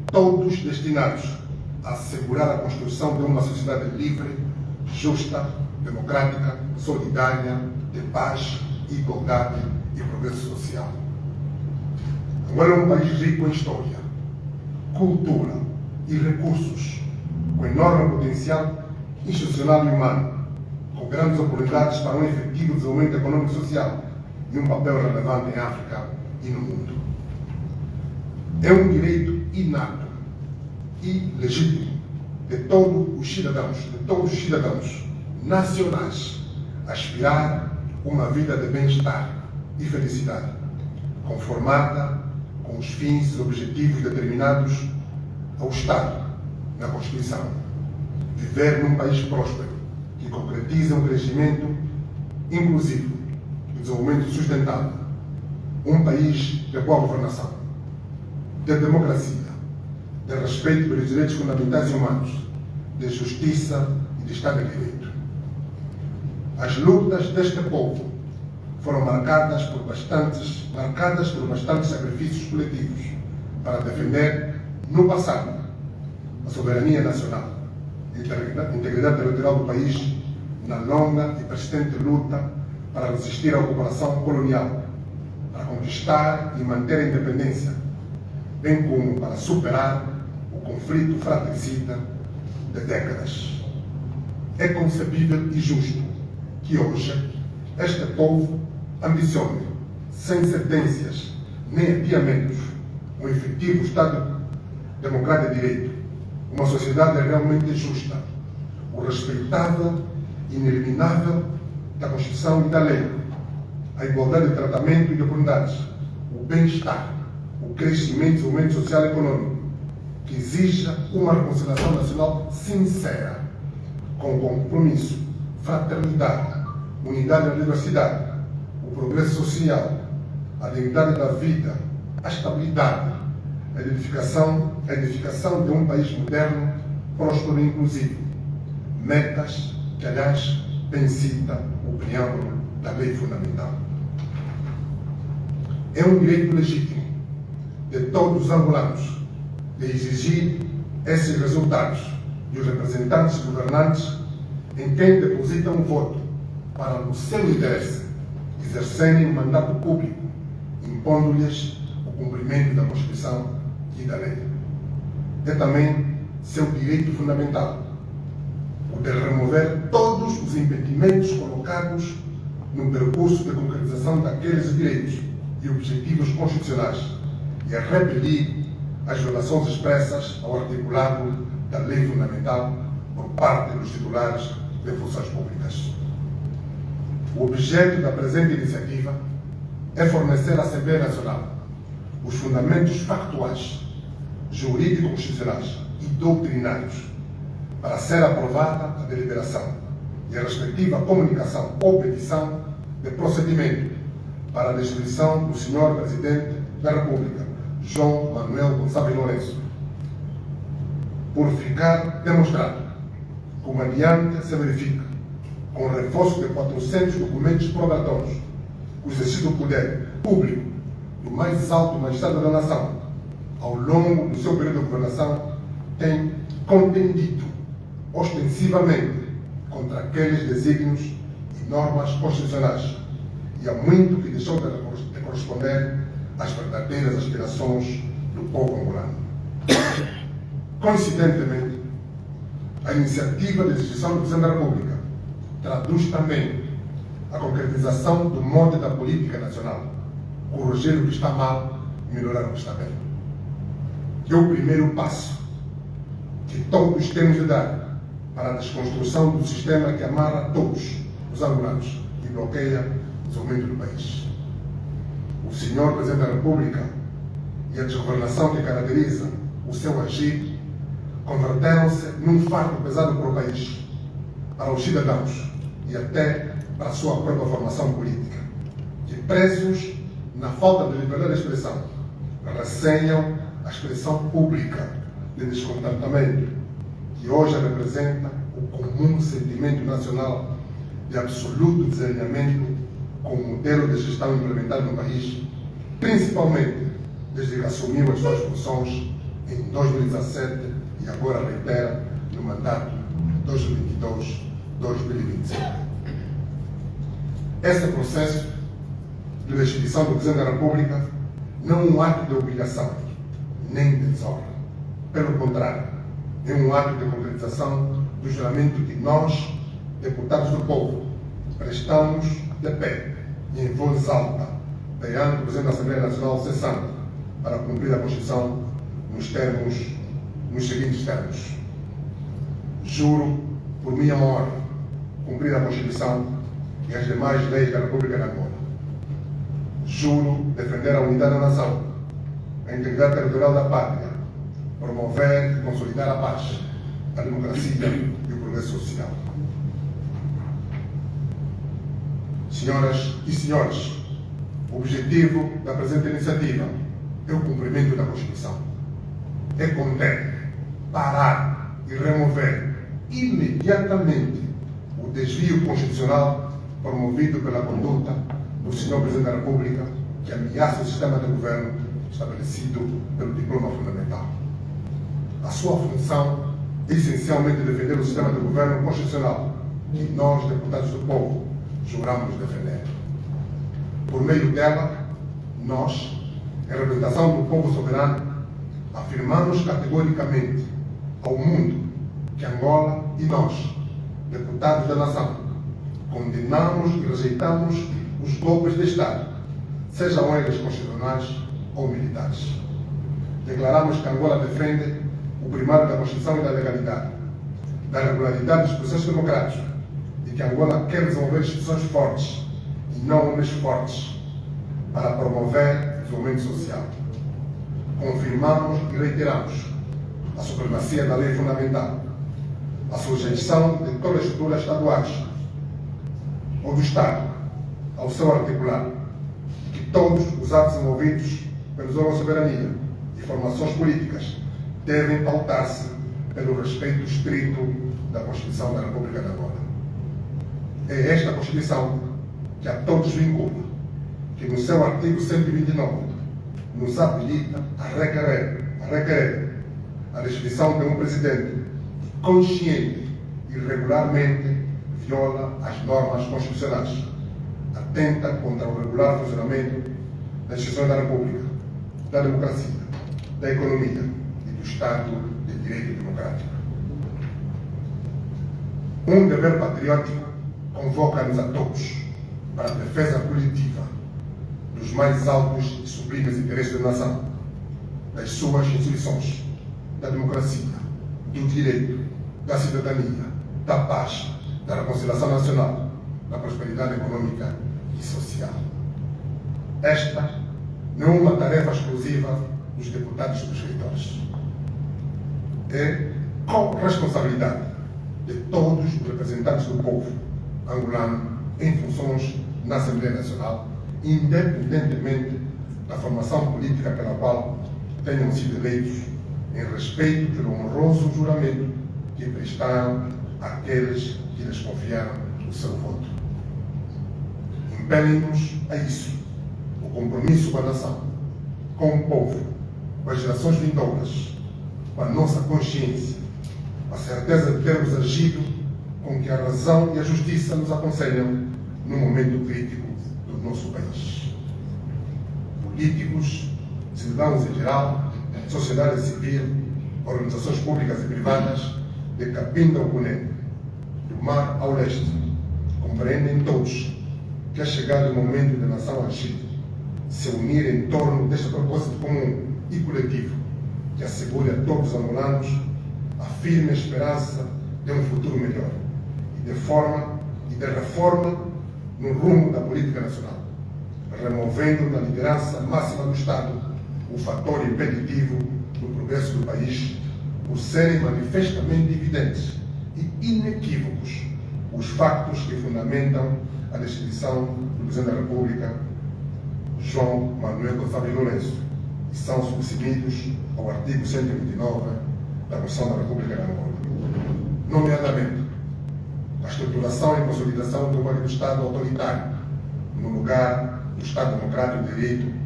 todos destinados a assegurar a construção de uma sociedade livre, justa, democrática, solidária, de paz, igualdade e progresso social. Angola é um país rico em história, cultura e recursos, com enorme potencial institucional e humano, com grandes oportunidades para um efetivo desenvolvimento econômico e social e um papel relevante em África e no mundo. É um direito inato e legítimo de todos os cidadãos nacionais aspirar uma vida de bem-estar e felicidade, conformada com os fins e objetivos determinados ao Estado na Constituição. Viver num país próspero que concretiza um crescimento inclusivo e desenvolvimento sustentável, um país de boa governação, de democracia, de respeito pelos direitos fundamentais e humanos, de justiça e de Estado de Direito. As lutas deste povo foram marcadas por bastantes sacrifícios coletivos para defender, no passado, a soberania nacional, a integridade territorial do país, na longa e persistente luta para resistir à ocupação colonial, para conquistar e manter a independência, bem como para superar o conflito fratricida de décadas. É concebível e justo que hoje este povo ambicione, sem cedências nem adiamentos, um efetivo Estado democrático de direito, uma sociedade realmente justa, o respeitável e ineliminável da Constituição e da lei, a igualdade de tratamento e de oportunidades, o bem-estar, o crescimento e desenvolvimento social e econômico, que exija uma reconciliação nacional sincera, com compromisso, fraternidade, unidade na diversidade, o progresso social, a dignidade da vida, a estabilidade, a edificação de um país moderno, próspero e inclusivo. Metas que, aliás, bem cita o preâmbulo da lei fundamental. É um direito legítimo de todos os angolanos de exigir esses resultados e os representantes governantes em quem depositam o voto para, no seu interesse, exercerem o mandato público, impondo-lhes o cumprimento da Constituição e da lei. É também seu direito fundamental o de remover todos os impedimentos colocados no percurso de concretização daqueles direitos e objetivos constitucionais e a repelir as violações expressas ao articulado da lei fundamental por parte dos titulares de funções públicas. O objeto da presente iniciativa é fornecer à Assembleia Nacional os fundamentos factuais, jurídico-constitucionais e doutrinários para ser aprovada a deliberação e a respectiva comunicação ou petição de procedimento para a destituição do Sr. Presidente da República, João Manuel Gonçalves Lourenço, por ficar demonstrado, como adiante se verifica, com reforço de 400 documentos probatórios, o exercício do poder público do mais alto magistrado da nação, ao longo do seu período de governação, tem contendido ostensivamente contra aqueles desígnios e normas constitucionais, e há muito que deixou de corresponder às verdadeiras aspirações do povo angolano. Coincidentemente, a iniciativa de destituição do Presidente da República traduz também a concretização do mote da política nacional: corrigir o que está mal e melhorar o que está bem. É o primeiro passo que todos temos de dar para a desconstrução do sistema que amarra todos os angolanos e bloqueia o desenvolvimento do país. O Sr. Presidente da República e a desgovernação que caracteriza o seu agir converteram-se num fardo pesado para o país, para os cidadãos e até para a sua própria formação política, que, presos na falta de liberdade de expressão, receiam a expressão pública de descontentamento, que hoje representa o comum sentimento nacional de absoluto desalinhamento com o modelo de gestão implementado no país, principalmente desde que assumiu as suas funções em 2017 e agora reitera no mandato 2022-2025. Esse processo de destituição do Presidente da República não é um ato de obrigação, nem de desordem. Pelo contrário, é um ato de concretização do juramento que nós, deputados do povo, prestamos de pé e em voz alta perante o Presidente da Assembleia Nacional cessante para cumprir a Constituição nos seguintes termos. Juro, por minha honra, cumprir a Constituição e as demais leis da República de Angola. Juro defender a unidade da nação, a integridade territorial da pátria, promover e consolidar a paz, a democracia e o progresso social. Senhoras e senhores, o objetivo da presente iniciativa é o cumprimento da Constituição. É conter, parar e remover imediatamente o desvio constitucional promovido pela conduta do Sr. Presidente da República, que ameaça o sistema de governo estabelecido pelo diploma fundamental. A sua função é essencialmente defender o sistema de governo constitucional que nós, deputados do povo, juramos defender. Por meio dela, nós, em representação do povo soberano, afirmamos categoricamente ao mundo que Angola e nós, deputados da nação, condenamos e rejeitamos os golpes de Estado, sejam eles constitucionais ou militares. Declaramos que Angola defende o primário da Constituição e da legalidade, da regularidade dos processos democráticos e que Angola quer desenvolver instituições fortes e não homens fortes para promover o desenvolvimento social. Confirmamos e reiteramos a supremacia da lei fundamental, a sujeição de todas as estruturas estaduais ou do Estado ao seu articulado, e que todos os atos envolvidos pelos órgãos de soberania e formações políticas devem pautar-se pelo respeito estrito da Constituição da República de Angola. É esta Constituição que a todos vincula, que no seu artigo 129 nos habilita a requerer a destituição de um presidente que consciente e regularmente viola as normas constitucionais, atenta contra o regular funcionamento das instituições da República, da democracia, da economia e do Estado de Direito Democrático. Um dever patriótico convoca-nos a todos para a defesa coletiva dos mais altos e sublimes interesses da nação, das suas instituições, da democracia, do direito, da cidadania, da paz, da reconciliação nacional, da prosperidade econômica e social. Esta não é uma tarefa exclusiva dos deputados subscritores. É com responsabilidade de todos os representantes do povo angolano em funções na Assembleia Nacional, independentemente da formação política pela qual tenham sido eleitos, em respeito pelo honroso juramento que prestaram àqueles que lhes confiaram o seu voto. Impele-nos a isso, o compromisso com a nação, com o povo, com as gerações vindouras, com a nossa consciência, a certeza de termos agido com que a razão e a justiça nos aconselham num momento crítico do nosso país. Políticos, cidadãos em geral, sociedade civil, organizações públicas e privadas, de Cabinda ao Cunene, do mar ao leste, compreendem todos que é chegado o momento da nação agir, se unir em torno deste propósito comum e coletivo que assegure a todos os angolanos a firme esperança de um futuro melhor e de reforma no rumo da política nacional, removendo da liderança máxima do Estado o fator impeditivo do progresso do país, por serem manifestamente evidentes e inequívocos os factos que fundamentam a destituição do Presidente da República, João Manuel Gonçalves Lourenço, e são subsumidos ao artigo 129 da Constituição da República de Angola, nomeadamente a estruturação e consolidação do órgão do Estado autoritário no lugar do Estado democrático de direito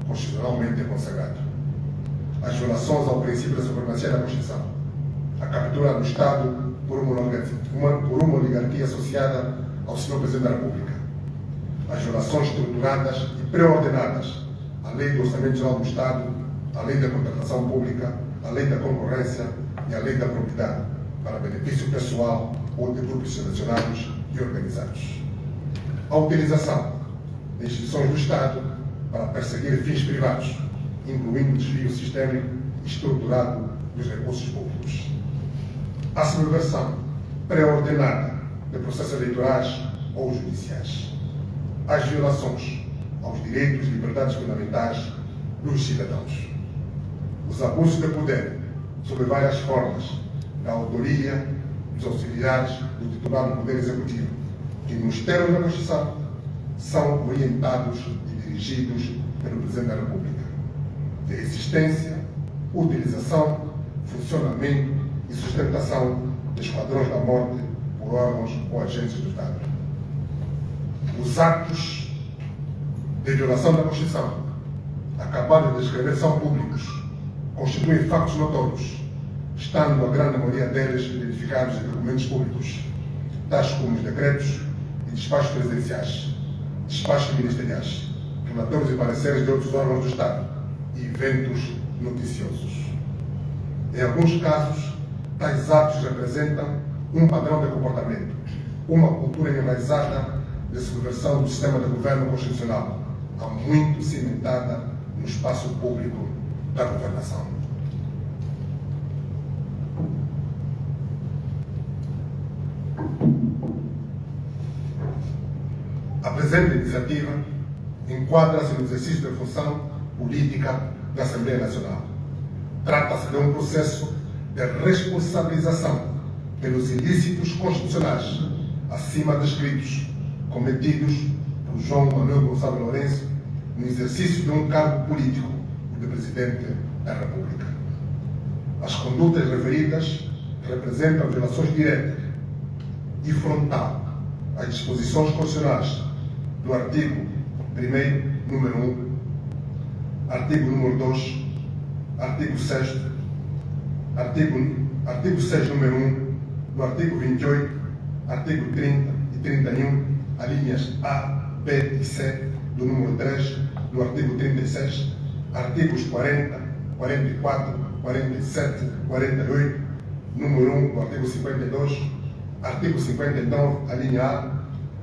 constitucionalmente consagrado, as violações ao princípio da supremacia da Constituição, a captura do Estado por uma oligarquia associada ao Sr. Presidente da República, as violações estruturadas e pré-ordenadas à Lei do Orçamento Geral do Estado, à Lei da Contratação Pública, à Lei da Concorrência e à Lei da Propriedade, para benefício pessoal ou de grupos selecionados e organizados. A utilização de instituições do Estado para perseguir fins privados, incluindo o desvio sistémico e estruturado dos recursos públicos. A subversão pré-ordenada de processos eleitorais ou judiciais. As violações aos direitos e liberdades fundamentais dos cidadãos. Os abusos de poder, sob várias formas, da autoria dos auxiliares do titular do Poder Executivo, que nos termos da Constituição são orientados e dirigidos pelo Presidente da República, de existência, utilização, funcionamento e sustentação de esquadrões da morte por órgãos ou agências do Estado. Os atos de violação da Constituição, acabados de descrever, são públicos, constituem factos notórios, estando a grande maioria deles identificados em documentos públicos, tais como os decretos e despachos presidenciais, despachos ministeriais, relatórios e pareceres de outros órgãos do Estado e eventos noticiosos. Em alguns casos, tais atos representam um padrão de comportamento, uma cultura enraizada de subversão do sistema de governo constitucional, há muito cimentada no espaço público da governação. A presente iniciativa enquadra-se no exercício da função política da Assembleia Nacional. Trata-se de um processo de responsabilização pelos ilícitos constitucionais acima descritos, cometidos por João Manuel Gonçalves Lourenço no exercício de um cargo político, o de Presidente da República. As condutas referidas representam violações diretas e frontal às disposições constitucionais do artigo 1º, número 1, artigo número 2, artigo 6, artigo 6, número 1, do artigo 28, artigo 30 e 31, alíneas A, B e C, do número 3, do artigo 36, artigos 40, 44, 47, 48, número 1 do artigo 52, artigo 59, a linha A,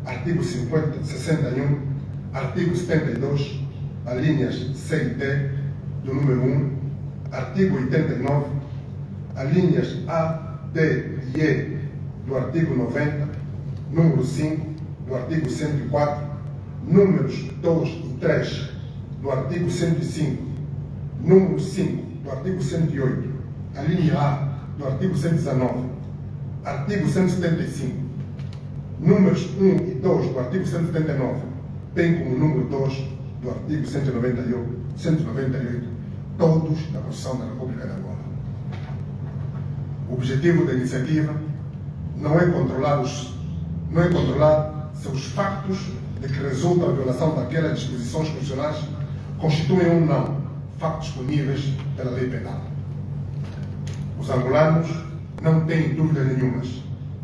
artigo 61, artigo 72, alíneas C e D, do número 1, artigo 89, alíneas A, D e E, do artigo 90, número 5, do artigo 104, números 2 e 3, do artigo 105, número 5, do artigo 108, a linha A, do artigo 119, artigo 175, números 1 e 2 do artigo 179, bem como o número 2 do artigo 198, todos da Constituição da República de Angola. O objetivo da iniciativa não é controlar se os factos de que resulta a violação daquelas disposições constitucionais constituem ou não factos puníveis pela lei penal. Os angolanos não têm dúvidas nenhumas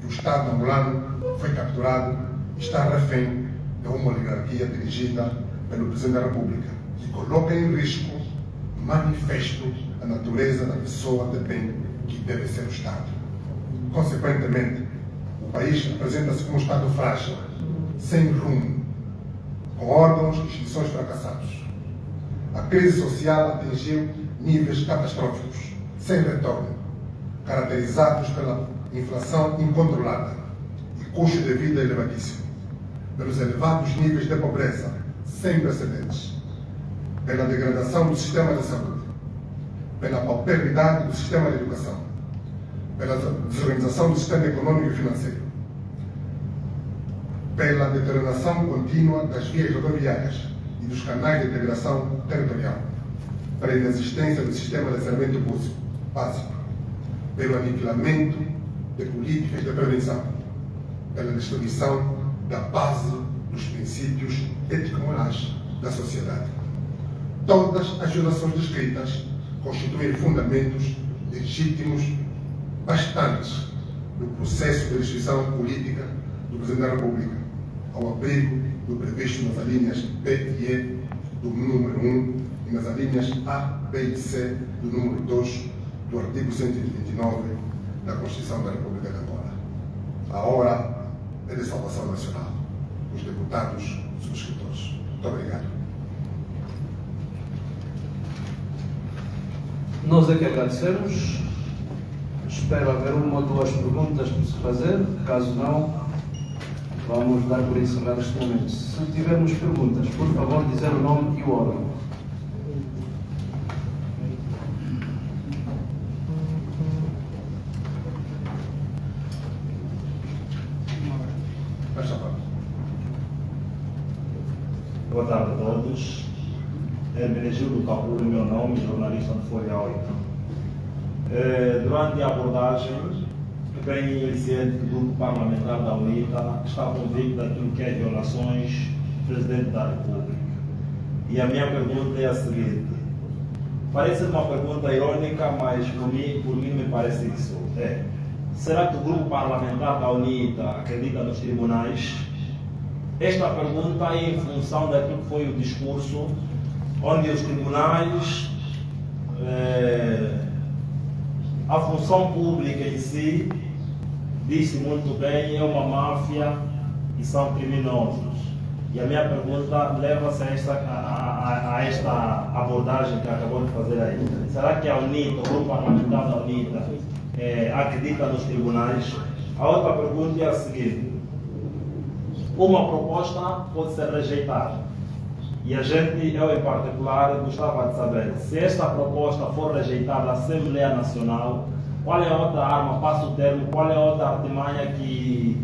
que o Estado angolano foi capturado e está refém de uma oligarquia dirigida pelo Presidente da República, que coloca em risco manifesto a natureza da pessoa de bem que deve ser o Estado. Consequentemente, o país apresenta-se como um Estado frágil, sem rumo, com órgãos e instituições fracassados. A crise social atingiu níveis catastróficos, sem retorno, caracterizados pela inflação incontrolada e custo de vida elevadíssimo, pelos elevados níveis de pobreza sem precedentes, pela degradação do sistema de saúde, pela pauperdade do sistema de educação, pela desorganização do sistema econômico e financeiro, pela deterioração contínua das vias rodoviárias e dos canais de integração territorial, pela inexistência do sistema de saneamento básico, pelo aniquilamento de políticas de prevenção, pela destruição da base dos princípios ético-morais da sociedade. Todas as violações descritas constituem fundamentos legítimos bastantes no processo de destruição política do Presidente da República, ao abrigo do previsto nas alíneas B e E do número 1 e nas alíneas A, B e C do número 2 do artigo 129 da Constituição da República de Angola. A hora é de salvação nacional. Os deputados subscritores. Muito obrigado. Nós é que agradecemos. Espero haver uma ou duas perguntas para se fazer. Caso não, vamos dar por encerrado este momento. Se tivermos perguntas, por favor, dizer o nome e o órgão. Boa tarde a todos. Hermenegildo Capuro, meu nome, jornalista de Folha 8. Durante a abordagem, bem evidente que o grupo parlamentar da UNITA está convicto daquilo que é violações do Presidente da República. E a minha pergunta é a seguinte. Parece uma pergunta irônica, mas por mim me parece isso. Será que o grupo parlamentar da UNITA acredita nos tribunais? Esta pergunta é em função daquilo que foi o discurso, onde os tribunais, a função pública em si, disse muito bem, é uma máfia e são criminosos. E a minha pergunta leva-se a esta abordagem que acabou de fazer aí. Será que a UNITA, o grupo parlamentar da UNITA, acredita nos tribunais? A outra pergunta é a seguinte. Uma proposta pode ser rejeitada. E eu em particular, gostava de saber, se esta proposta for rejeitada na Assembleia Nacional, qual é a outra arma, passo o termo, qual é a outra artimanha que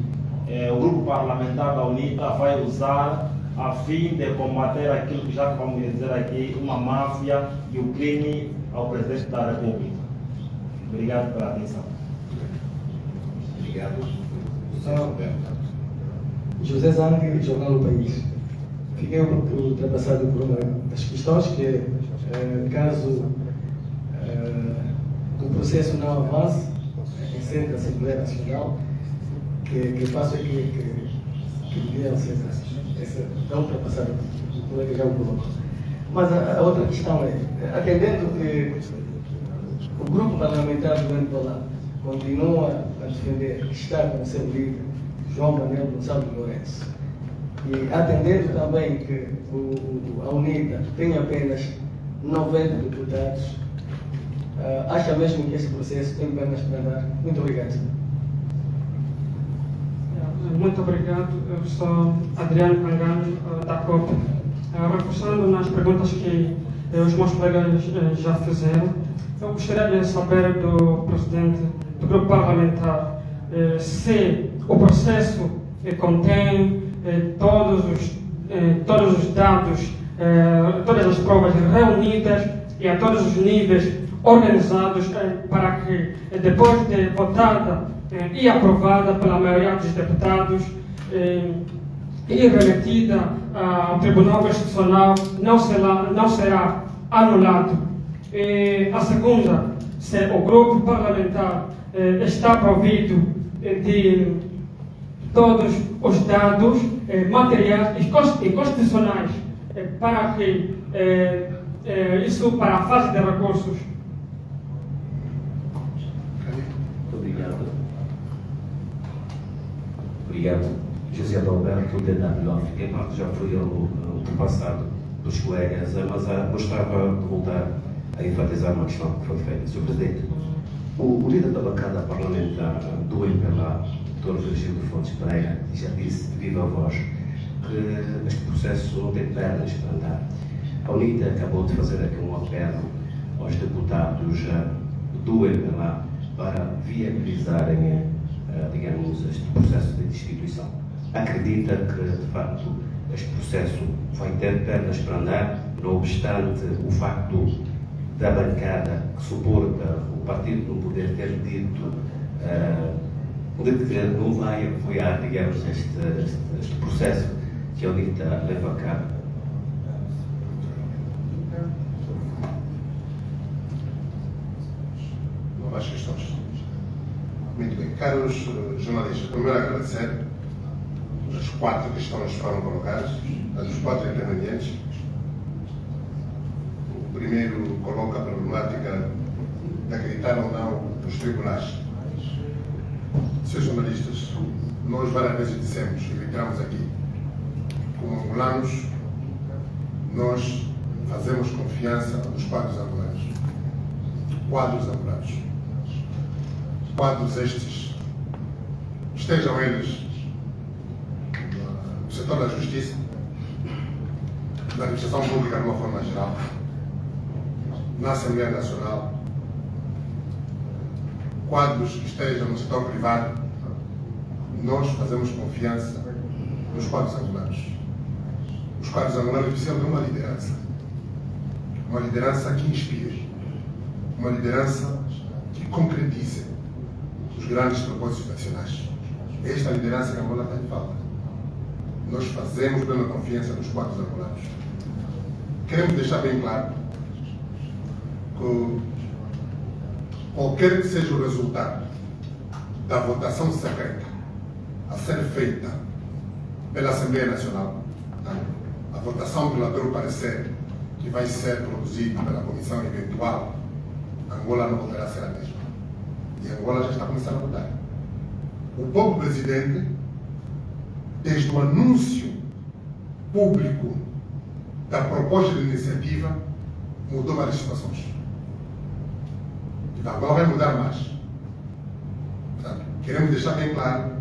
o grupo parlamentar da UNITA vai usar a fim de combater aquilo que já vamos dizer aqui, uma máfia e o crime ao Presidente da República. Obrigado pela atenção. Obrigado. José Zangue, Jornal do País. Fiquei um pouco ultrapassado por uma das questões que é, caso o processo não avance em sede da Assembleia Nacional, que faço aqui que devia ser essa tão ultrapassada, o colega já o colocou. Mas a outra questão é, atendendo que o grupo parlamentar do MPLA continua a defender que está com seu líder, João Manuel Gonçalves Lourenço, e atendendo também que a UNITA tem apenas 90 deputados, acha mesmo que esse processo tem pernas para andar? Muito obrigado. Muito obrigado. Eu sou Adriano Cangano, da COP. Reforçando nas perguntas que os meus colegas já fizeram, eu gostaria de saber do presidente do grupo parlamentar se o processo contém todos os dados, todas as provas reunidas e a todos os níveis organizados para que, depois de votada e aprovada pela maioria dos deputados e remetida ao Tribunal Constitucional, não será anulado. A segunda, se o grupo parlamentar está provido de todos os dados materiais e constitucionais para que isso para a fase de recursos. Obrigado. José Adalberto, DW África. Em parte já foi ultrapassado dos colegas, mas gostava de voltar a enfatizar uma questão que foi feita. Sr. Presidente, o líder da bancada parlamentar do MPLA, Dr. Virgílio Fontes Pereira, já disse de viva voz que este processo não tem pernas para andar. A UNITA acabou de fazer aqui um apelo aos deputados do MPLA para viabilizarem, digamos, este processo de destituição. Acredita que, de facto, este processo vai ter pernas para andar, não obstante o facto da bancada que suporta o partido no poder ter dito que não vai apoiar, digamos, este processo que a UNITA leva a cabo? Não há mais questões. Muito bem. Caros jornalistas, primeiro agradecer as 4 questões que foram colocadas, dos 4 intervenientes. O primeiro coloca a problemática de acreditar ou não nos tribunais. Senhores jornalistas, nós várias vezes dissemos e reiteramos aqui, como angolanos, nós fazemos confiança nos quadros angolanos. Quadros angolanos. Quadros estes, estejam eles no setor da justiça, da administração pública de uma forma geral, na Assembleia Nacional, quadros que estejam no setor privado, nós fazemos confiança nos quadros angolanos. Os quadros angolanos precisam de uma liderança que inspire, uma liderança que concretize os grandes propósitos nacionais. É esta liderança que a Angola tem falta. Nós fazemos plena confiança nos quadros angolanos. queremos deixar bem claro que qualquer que seja o resultado da votação secreta a ser feita pela Assembleia Nacional, a votação do relatório parecer que vai ser produzido pela comissão eventual, Angola não poderá ser a mesma. E Angola já está começando a mudar. O próprio presidente, desde o anúncio público da proposta de iniciativa, mudou várias situações. Então, agora vai mudar mais. Portanto, queremos deixar bem claro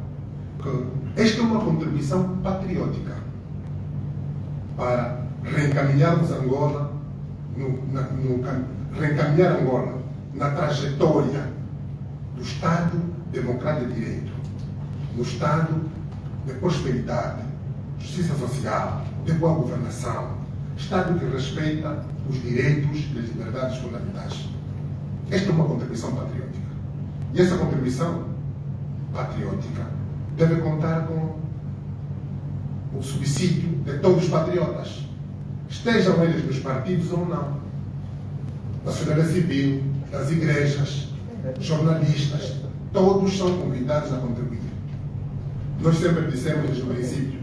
que esta é uma contribuição patriótica para reencaminharmos Angola reencaminhar Angola na trajetória do Estado democrático de direito, no Estado de prosperidade, justiça social, de boa governação, Estado que respeita os direitos e as liberdades fundamentais. Esta é uma contribuição patriótica. E essa contribuição patriótica deve contar com o subsídio de todos os patriotas, estejam eles nos partidos ou não, da sociedade civil, das igrejas, jornalistas, todos são convidados a contribuir. Nós sempre dissemos desde o princípio,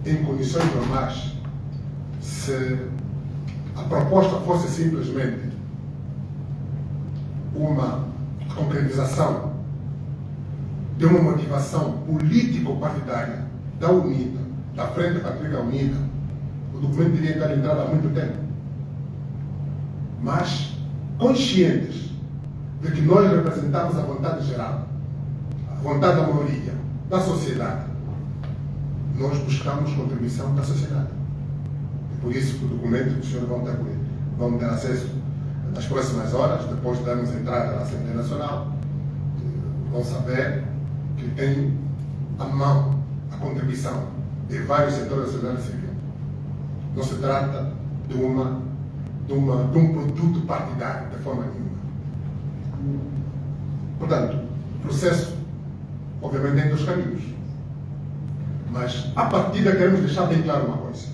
em condições normais, se a proposta fosse simplesmente uma concretização de uma motivação político-partidária da UNITA, da Frente Patriótica Unida, o documento teria que entrado há muito tempo. Mas, conscientes de que nós representamos a vontade geral, a vontade da maioria, da sociedade, nós buscamos contribuição da sociedade. E por isso que o documento que os senhores vão ter acesso nas próximas horas, depois de darmos entrada na Assembleia Nacional, vão saber que tem à mão a contribuição de vários setores da sociedade civil. Não se trata de um produto partidário, de forma nenhuma. Portanto, o processo, obviamente, tem dois caminhos. Mas, à partida, queremos deixar bem claro uma coisa.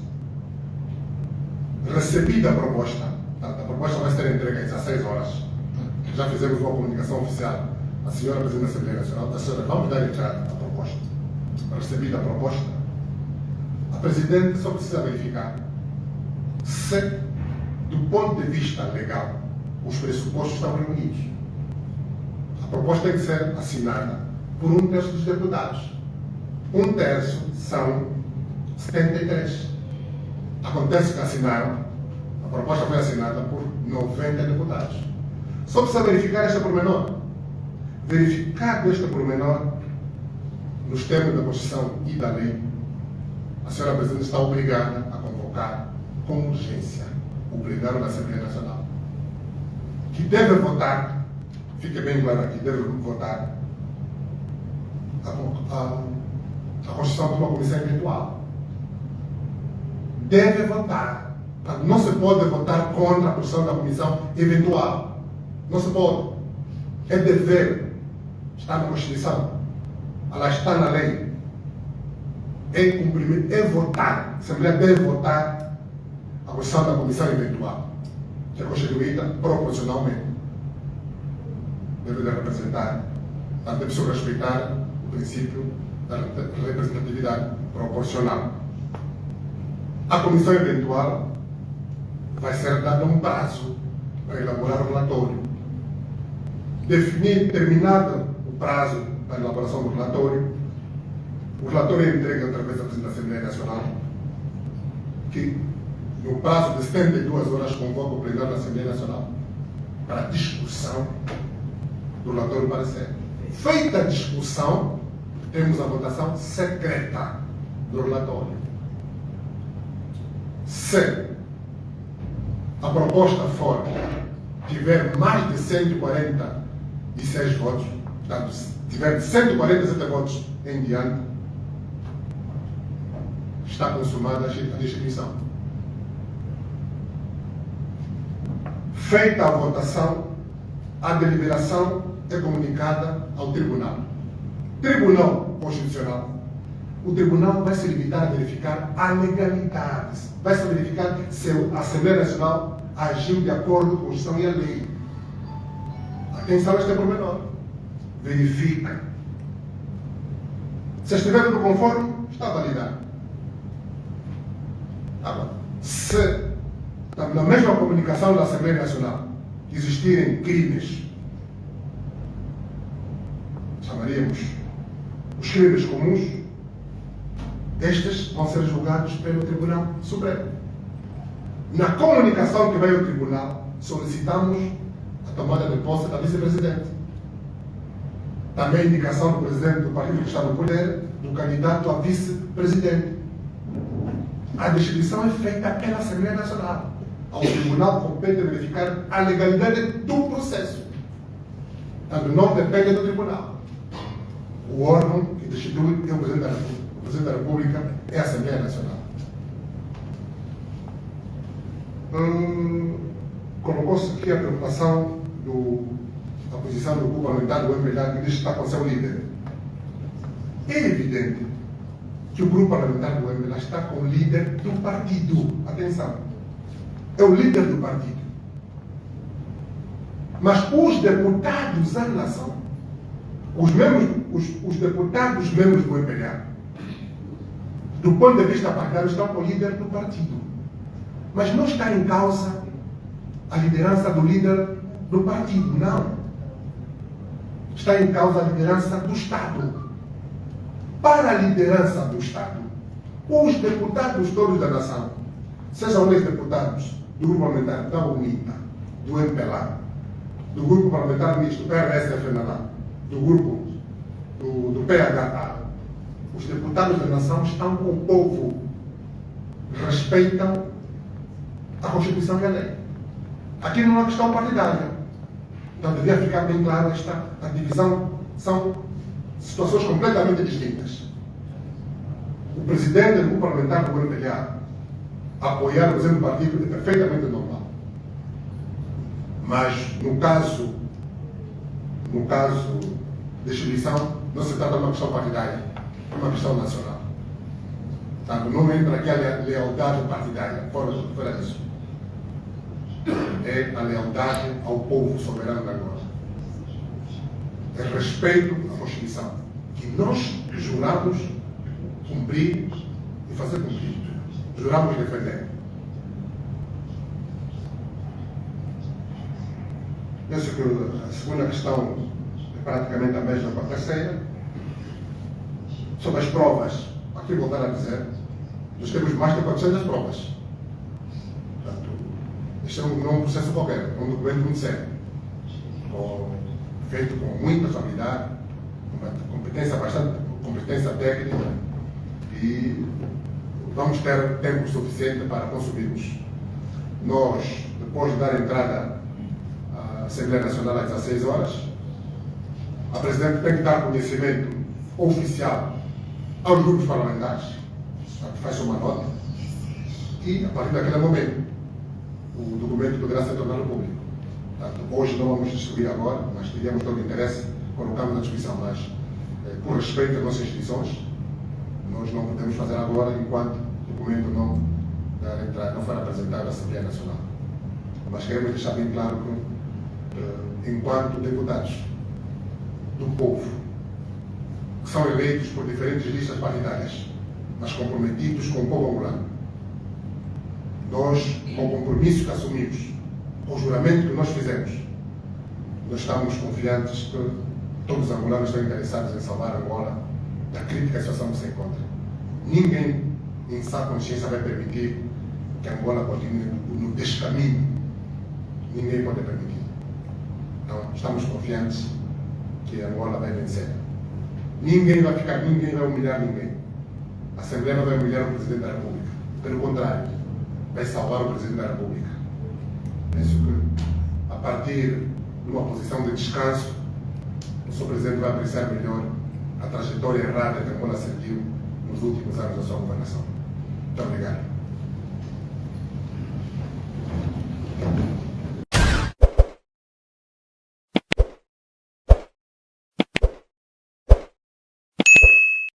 Recebida a proposta vai ser entregue às 16 horas. Já fizemos uma comunicação oficial à senhora Presidente da Assembleia Nacional. A senhora, vamos dar entrada à proposta. Recebida a proposta, a Presidente só precisa verificar se, do ponto de vista legal, os pressupostos estão reunidos. A proposta tem que ser assinada por 1/3 dos deputados. 1/3 são 73. Acontece que assinaram, a proposta foi assinada por 90 deputados. Só precisa verificar este pormenor. Verificado este pormenor, nos termos da Constituição e da lei, a senhora Presidente está obrigada a convocar com urgência o plenário da Assembleia Nacional, que deve votar, fica bem claro aqui, deve votar a constituição de uma comissão eventual. Deve votar. Não se pode votar contra a constituição da comissão eventual. Não se pode. É dever. Está na Constituição. Ela está na lei. É cumprimento, é votar. A Assembleia deve votar a constituição da comissão eventual, que é constituída proporcionalmente. Deve representar, deve se respeitar o princípio da representatividade proporcional. A comissão eventual vai ser dado um prazo para elaborar o relatório. Terminado o prazo da elaboração do relatório, o relatório é entregue através da Presidente da Assembleia Nacional, que no prazo de 72 horas convoca o plenário da Assembleia Nacional para a discussão do relatório parecer. Feita a discussão, temos a votação secreta do relatório. Se a proposta for tiver mais de 146 votos, portanto, se tiver 147 votos em diante, está consumada a distribuição. Feita a votação, a deliberação é comunicada ao Tribunal Constitucional, o tribunal vai se limitar a verificar a legalidade, vai se verificar se a Assembleia Nacional agiu de acordo com a Constituição e a lei. Atenção a este pormenor. Verifica. Se estiver tudo conforme, está validado. Agora, se na mesma comunicação da Assembleia Nacional existirem crimes, chamaríamos os crimes comuns, estes vão ser julgados pelo Tribunal Supremo. Na comunicação que vai ao Tribunal, solicitamos a tomada de posse da vice-presidente. Também a indicação do presidente do partido que está no poder, do candidato a vice-presidente. A distribuição é feita pela Assembleia Nacional. Ao Tribunal compete verificar a legalidade do processo. Portanto, não depende do Tribunal. O órgão que distribui é o Presidente da República. O Presidente da República é a Assembleia Nacional. Colocou-se aqui a preocupação da posição do grupo parlamentar do MPLA que diz que está com seu líder. É evidente que o grupo parlamentar do MPLA está com o líder do partido. Atenção. É o líder do partido. Mas os deputados da nação, os deputados membros do MPLA, do ponto de vista partidário, estão com o líder do partido. Mas não está em causa a liderança do líder do partido, não. Está em causa a liderança do Estado. Para a liderança do Estado, os deputados todos da nação, sejam eles deputados do grupo parlamentar da UNITA, do MPLA, do grupo parlamentar misto, do PRS-FNLA, do grupo do PHA, os deputados da nação estão com o povo, respeitam a Constituição e a lei. Aqui não é uma questão partidária. Então devia ficar bem claro a divisão. São situações completamente distintas. O presidente do grupo parlamentar do MPLA apoiar o presidente do partido é perfeitamente normal. Mas no caso de distribuição, não se trata de uma questão partidária, é uma questão nacional. Portanto, não entra aqui a lealdade partidária, fora disso. É a lealdade ao povo soberano da Angola. É respeito à Constituição, que nós juramos cumprir e fazer cumprir. Juramos defender. Penso que a segunda questão é praticamente a mesma com a terceira. Sobre as provas, aqui voltar a dizer, nós temos mais de 400 provas. Portanto, este não é um processo qualquer, é um documento muito sério, feito com muita habilidade, uma competência técnica, e vamos ter tempo suficiente para consumirmos. Nós, depois de dar entrada à Assembleia Nacional às 16 horas, a Presidente tem que dar conhecimento oficial aos grupos parlamentares, faz uma nota, e a partir daquele momento o documento poderá ser tornado público. Portanto, hoje não vamos distribuir agora, mas teríamos todo o interesse, colocamos à discussão, mas por respeito às nossas instituições, nós não podemos fazer agora enquanto o documento não for apresentado à Assembleia Nacional. Mas queremos deixar bem claro que, enquanto deputados do povo, que são eleitos por diferentes listas partidárias, mas comprometidos com o povo angolano, nós, com o compromisso que assumimos, com o juramento que nós fizemos, nós estamos confiantes que todos os angolanos estão interessados em salvar Angola da crítica situação que se encontra. Ninguém, em sã consciência, vai permitir que Angola continue no descaminho. Ninguém pode permitir. Então, estamos confiantes que Angola vai vencer. Ninguém vai humilhar ninguém. A Assembleia não vai humilhar o Presidente da República. Pelo contrário, vai salvar o Presidente da República. Penso que, a partir de uma posição de descanso, o Sr. Presidente vai apreciar melhor a trajetória errada que Angola seguiu nos últimos anos da sua governação. Muito obrigado.